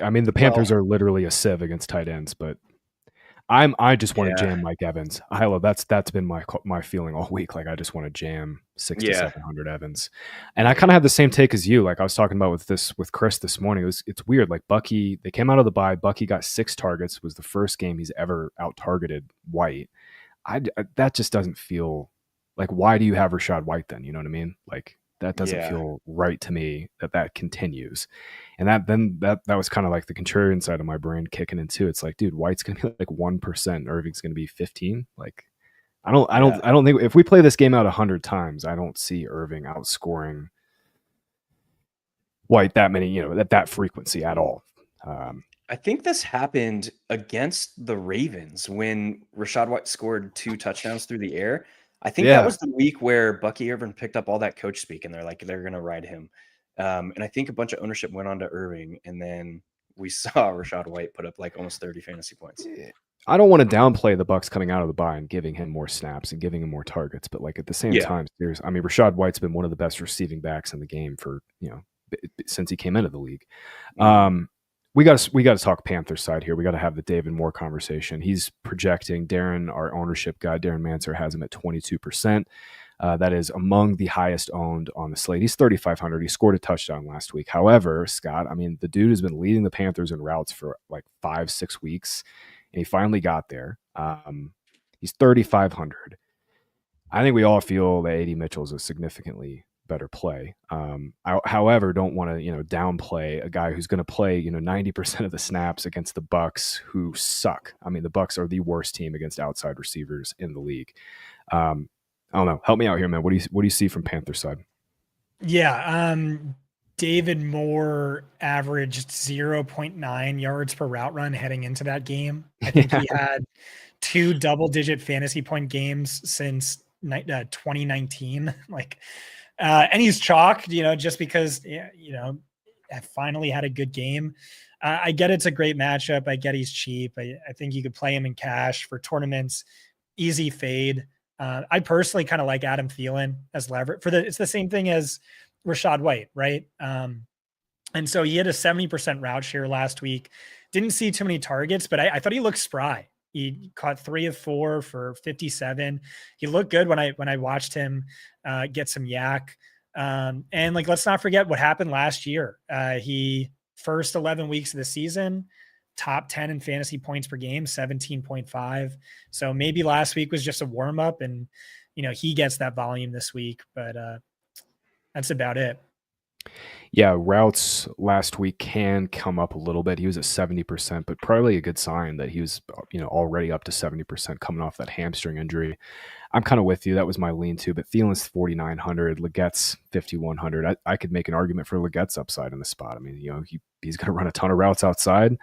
I mean, the Panthers are literally a sieve against tight ends, but I just want to jam Mike Evans. Hilo, that's been my feeling all week. Like I just want to jam 600 to 700 Evans. And I kind of had the same take as you. Like I was talking about with Chris this morning. It's weird. Like Bucky, they came out of the bye. Bucky got 6 targets. Was the first game he's ever out targeted White. That just doesn't feel like, why do you have Rachaad White then? You know what I mean? Like that doesn't feel right to me that continues. And that was kind of like the contrarian side of my brain kicking in too. It's like, dude, White's going to be like 1%, Irving's going to be 15. Like I don't think if we play this game out 100 times, I don't see Irving outscoring White that many, that frequency at all. I think this happened against the Ravens when Rachaad White scored 2 touchdowns through the air. I think that was the week where Bucky Irving picked up all that coach speak, and they're going to ride him. And I think a bunch of ownership went on to Irving, and then we saw Rachaad White put up like almost 30 fantasy points. I don't want to downplay the Bucs coming out of the bye and giving him more snaps and giving him more targets, but like at the same time, Rachaad White's been one of the best receiving backs in the game for since he came into the league. We got to talk Panthers side here. We got to have the David Moore conversation. He's projecting Darren, our ownership guy, Darren Manser, has him at 22%. That is among the highest owned on the slate. He's 3,500. He scored a touchdown last week. However, Scott, I mean, the dude has been leading the Panthers in routes for like 5-6 weeks, and he finally got there. He's 3,500. I think we all feel that A.D. Mitchell is a significantly better play. I, however, don't want to downplay a guy who's going to play 90% of the snaps against the Bucs, who suck. I mean, the Bucs are the worst team against outside receivers in the league. I don't know. Help me out here, man. What do you see from Panther side? Yeah, David Moore averaged 0.9 yards per route run heading into that game. I think he had 2 double-digit fantasy point games since 2019. And he's chalked, just because, finally had a good game. I get it's a great matchup. I get he's cheap. I think you could play him in cash for tournaments. Easy fade. I personally kind of like Adam Thielen as leverage it's the same thing as Rachaad White, right? And so he had a 70% route share last week. Didn't see too many targets, but I thought he looked spry. He caught 3 of 4 for 57. He looked good when I watched him get some yak. And let's not forget what happened last year. He first 11 weeks of the season, top 10 in fantasy points per game, 17.5. So maybe last week was just a warm up, and he gets that volume this week, but that's about it. Yeah, routes last week can come up a little bit. He was at 70%, but probably a good sign that he was, already up to 70% coming off that hamstring injury. I'm kind of with you. That was my lean to, but Thielen's 4,900, Legette's 5,100. I could make an argument for Legette's upside in the spot. I mean, he's going to run a ton of routes outside,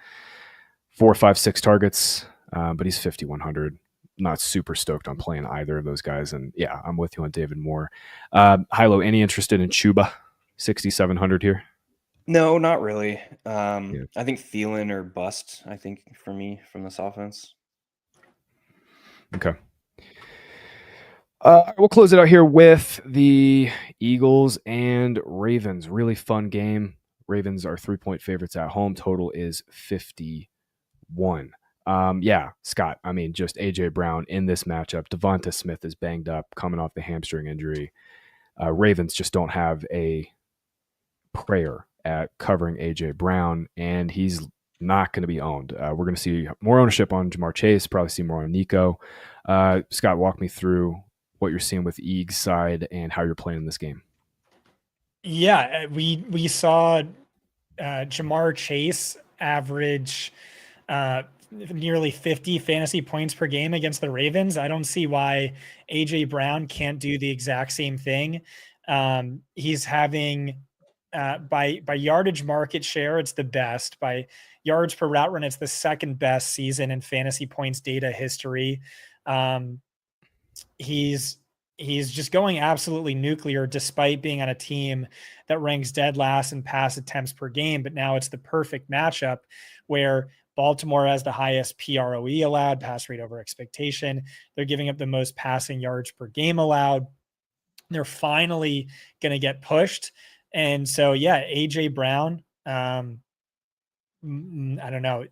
4, 5, 6 targets, but he's 5,100. Not super stoked on playing either of those guys. And yeah, I'm with you on David Moore. Hilo, any interested in Chuba? 6,700 here? No, not really. Yeah. I think Thielen or bust, I think, for me from this offense. Okay. We'll close it out here with the Eagles and Ravens. Really fun game. Ravens are 3-point favorites at home. Total is 51. Yeah, Scott, I mean, just A.J. Brown in this matchup. Devonta Smith is banged up, coming off the hamstring injury. Ravens just don't have a prayer at covering A.J. Brown, and he's not going to be owned. We're going to see more ownership on Jamar Chase, probably see more on Nico. Scott, walk me through what you're seeing with Eag's side and how you're playing in this game. Yeah, we saw Jamar Chase average nearly 50 fantasy points per game against the Ravens. I don't see why A.J. Brown can't do the exact same thing. He's having by yardage market share, it's the best. By yards per route run, it's the second best season in fantasy points data history. He's just going absolutely nuclear, despite being on a team that ranks dead last in pass attempts per game. But now it's the perfect matchup where Baltimore has the highest PROE allowed, pass rate over expectation. They're giving up the most passing yards per game allowed. They're finally going to get pushed. And so, yeah, A.J. Brown, I don't know.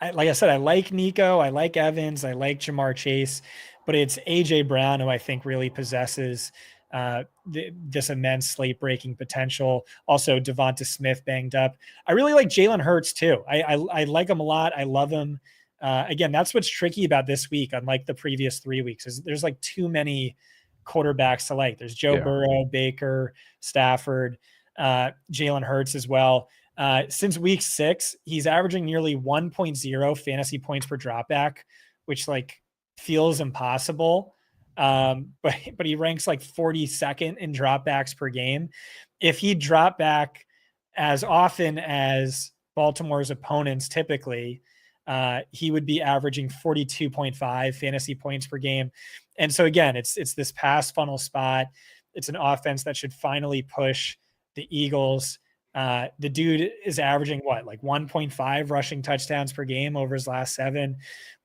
Like I said, I like Nico, I like Evans, I like Jamar Chase, but it's A.J. Brown who I think really possesses this immense slate breaking potential. Also, Devonta Smith banged up. I really like Jalen Hurts too. I like him a lot. I love him. Again, that's what's tricky about this week, unlike the previous 3 weeks, is there's too many quarterbacks to like. There's Joe Burrow, Baker, Stafford, Jalen Hurts as well. Since week 6, he's averaging nearly 1.0 fantasy points per dropback, which feels impossible. But he ranks 42nd in dropbacks per game. If he dropped back as often as Baltimore's opponents typically, he would be averaging 42.5 fantasy points per game. And so again, it's this pass funnel spot. It's an offense that should finally push the Eagles. The dude is averaging 1.5 rushing touchdowns per game over his last 7.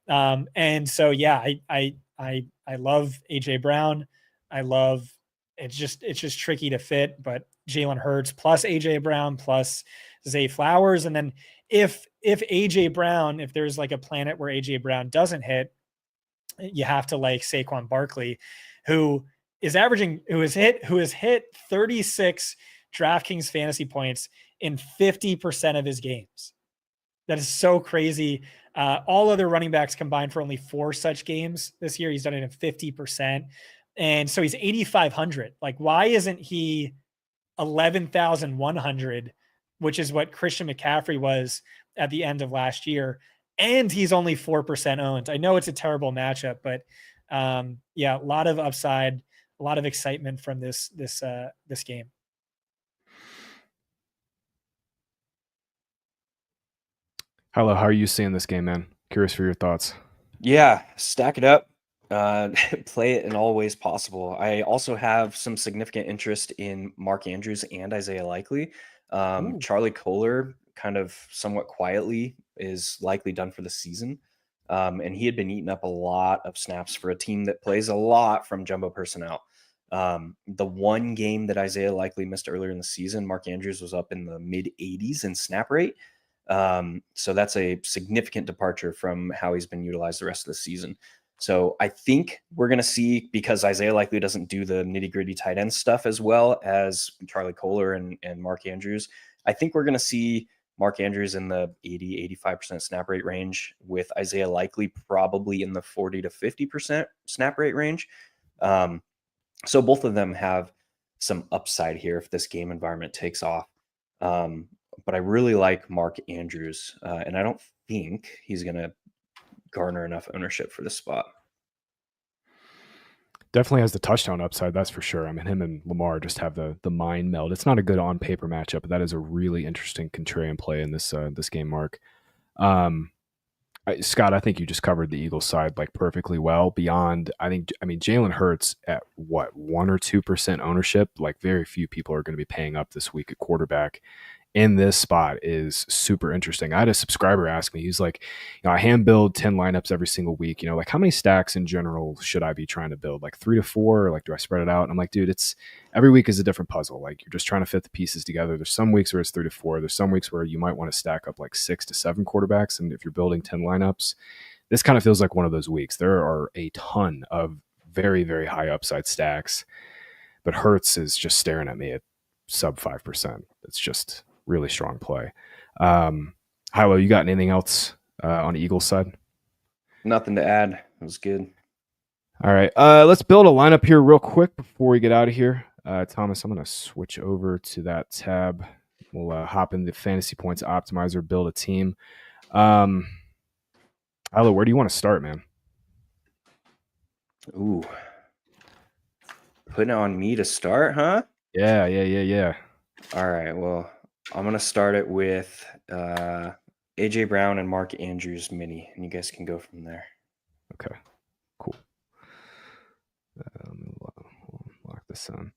And so, yeah, I love A.J. Brown. I love it's just tricky to fit, but Jalen Hurts plus A.J. Brown plus Zay Flowers. And then if A.J. Brown, if there's a planet where A.J. Brown doesn't hit, you have to like Saquon Barkley, who has hit 36 DraftKings fantasy points in 50% of his games. That is so crazy. All other running backs combined for only 4 such games this year. He's done it in 50%. And so he's 8,500. Why isn't he 11,100, which is what Christian McCaffrey was at the end of last year? And he's only 4% owned. I know it's a terrible matchup, but yeah, a lot of upside, a lot of excitement from this game. Hello, how are you seeing this game, man? Curious for your thoughts. Yeah, stack it up. Play it in all ways possible. I also have some significant interest in Mark Andrews and Isaiah Likely. Ooh. Charlie Kohler, kind of somewhat quietly, is likely done for the season. And he had been eating up a lot of snaps for a team that plays a lot from jumbo personnel. The one game that Isaiah Likely missed earlier in the season, Mark Andrews was up in the mid 80s in snap rate. So that's a significant departure from how he's been utilized the rest of the season. So I think we're going to see, because Isaiah likely doesn't do the nitty gritty tight end stuff as well as Charlie Kohler and Mark Andrews. I think we're going to see Mark Andrews in the 80-85% snap rate range, with Isaiah likely probably in the 40 to 50% snap rate range. So both of them have some upside here if this game environment takes off. But I really like Mark Andrews, and I don't think he's going to garner enough ownership for this spot. Definitely has the touchdown upside, that's for sure. I mean, him and Lamar just have the mind meld. It's not a good on paper matchup, but that is a really interesting contrarian play in this this game, Mark. Scott, I think you just covered the Eagles side like perfectly well. Beyond, I mean, Jalen Hurts at what, 1 or 2% ownership. Like, very few people are going to be paying up this week at quarterback in this spot is super interesting. I had a subscriber ask me, he's like, I hand build 10 lineups every single week. Like, how many stacks in general should I be trying to build? Like 3 to 4, or like, do I spread it out? And I'm like, dude, it's every week is a different puzzle. Like, you're just trying to fit the pieces together. There's some weeks where it's 3 to 4. There's some weeks where you might want to stack up like 6 to 7 quarterbacks. And if you're building 10 lineups, this kind of feels like one of those weeks. There are a ton of very, very high upside stacks, but Hurts is just staring at me at sub 5%. It's just really strong play. Hilo, you got anything else on the Eagles side? Nothing to add. It was good. All right. Let's build a lineup here real quick before we get out of here. Thomas, I'm going to switch over to that tab. We'll hop in the Fantasy Points Optimizer, build a team. Hilo, where do you want to start, man? Ooh. Putting it on me to start, huh? Yeah. All right. Well, I'm going to start it with AJ Brown and Mark Andrews mini, and you guys can go from there. Okay, cool. Let me lock this on.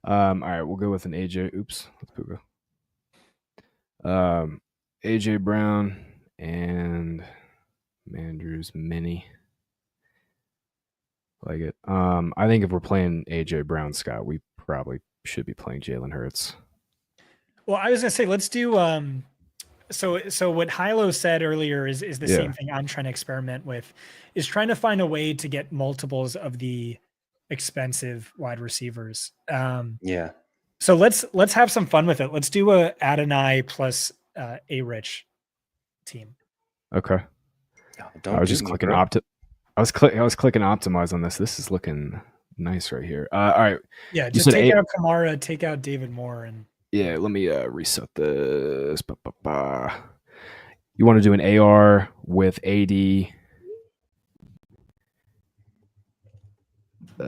All right, we'll go with an AJ. Oops, let's go. AJ Brown and Andrews mini. Like it. I think if we're playing AJ Brown, Scott, we probably should be playing Jalen Hurts. Well, I was gonna say, let's do so what Hilo said earlier is the same thing I'm trying to experiment with, is trying to find a way to get multiples of the expensive wide receivers. Yeah. So let's have some fun with it. Let's do a Adonai plus a Rich team. Okay. Oh, I was just clicking I was clicking optimize on this. This is looking nice right here. All right. Yeah, just take out Kamara, take out David Moore, and yeah, let me reset this. You want to do an AR with AD. All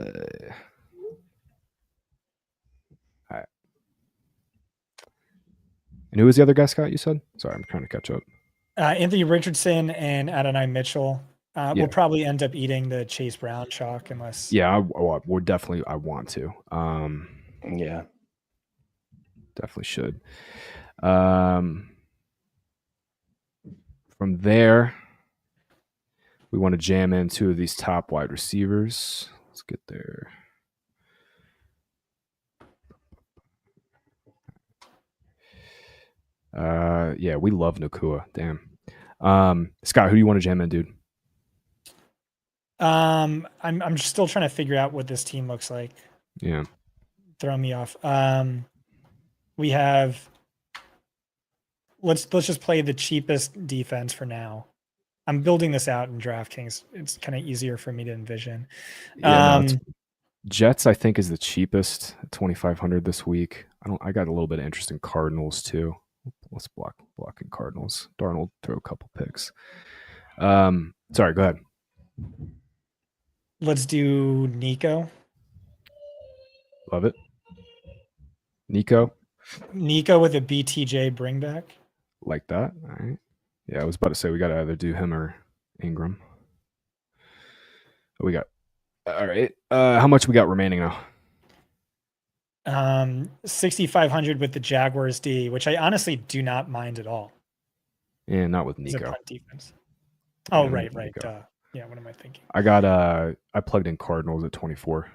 right. And who was the other guy, Scott, you said? Sorry, I'm trying to catch up. Anthony Richardson and Adonai Mitchell. We'll probably end up eating the Chase Brown chalk unless... Yeah, we're definitely... I want to. Yeah. Definitely should. From there, we want to jam in 2 of these top wide receivers. Let's get there. Yeah, we love Nakua. Damn. Scott, who do you want to jam in, dude? I'm just still trying to figure out what this team looks like. Yeah. Throwing me off. We have let's just play the cheapest defense for now. I'm building this out in DraftKings. It's kind of easier for me to envision. Yeah, Jets, I think, is the cheapest at 2,500 this week. I got a little bit of interest in Cardinals too. Let's blocking Cardinals. Darnold throw a couple picks. Sorry, go ahead. Let's do Nico. Love it. Nico with a BTJ bring back. like that. All right. Yeah, I was about to say we got to either do him or Ingram. We got all right. How much we got remaining now? 6,500 with the Jaguars D, which I honestly do not mind at all. Yeah, not with It's a Nico. punt defense. Oh, Yeah, right. Nico. Yeah, what am I thinking? I plugged in Cardinals at 24.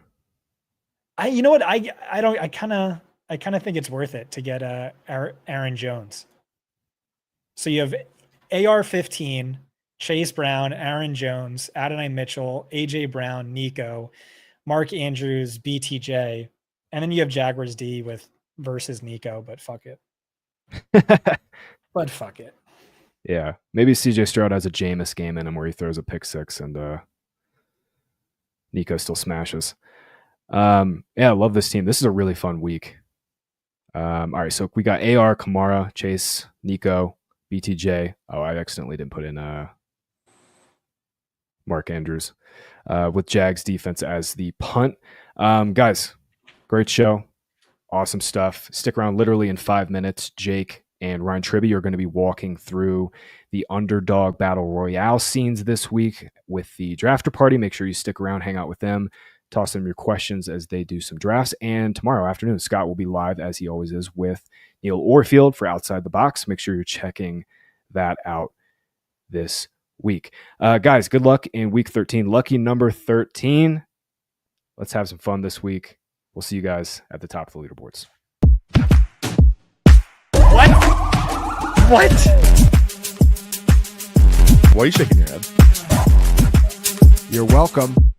You know what? I kind of think it's worth it to get Aaron Jones. So you have AR-15, Chase Brown, Aaron Jones, Adonai Mitchell, AJ Brown, Nico, Mark Andrews, BTJ, and then you have Jaguars D with versus Nico. But fuck it. Yeah, maybe CJ Stroud has a Jameis game in him where he throws a pick six and Nico still smashes. Yeah, I love this team. This is a really fun week. All right, so we got AR, Kamara, Chase, Nico, BTJ. Oh, I accidentally didn't put in Mark Andrews with Jags defense as the punt. Guys, great show. Awesome stuff. Stick around literally in 5 minutes. Jake and Ryan Tribby are going to be walking through the underdog battle royale scenes this week with the drafter party. Make sure you stick around, hang out with them, toss them your questions as they do some drafts. And tomorrow afternoon, Scott will be live, as he always is, with Neil Orfield for Outside the Box. Make sure you're checking that out this week. Guys, good luck in week 13. Lucky number 13. Let's have some fun this week. We'll see you guys at the top of the leaderboards. What? Why are you shaking your head? You're welcome.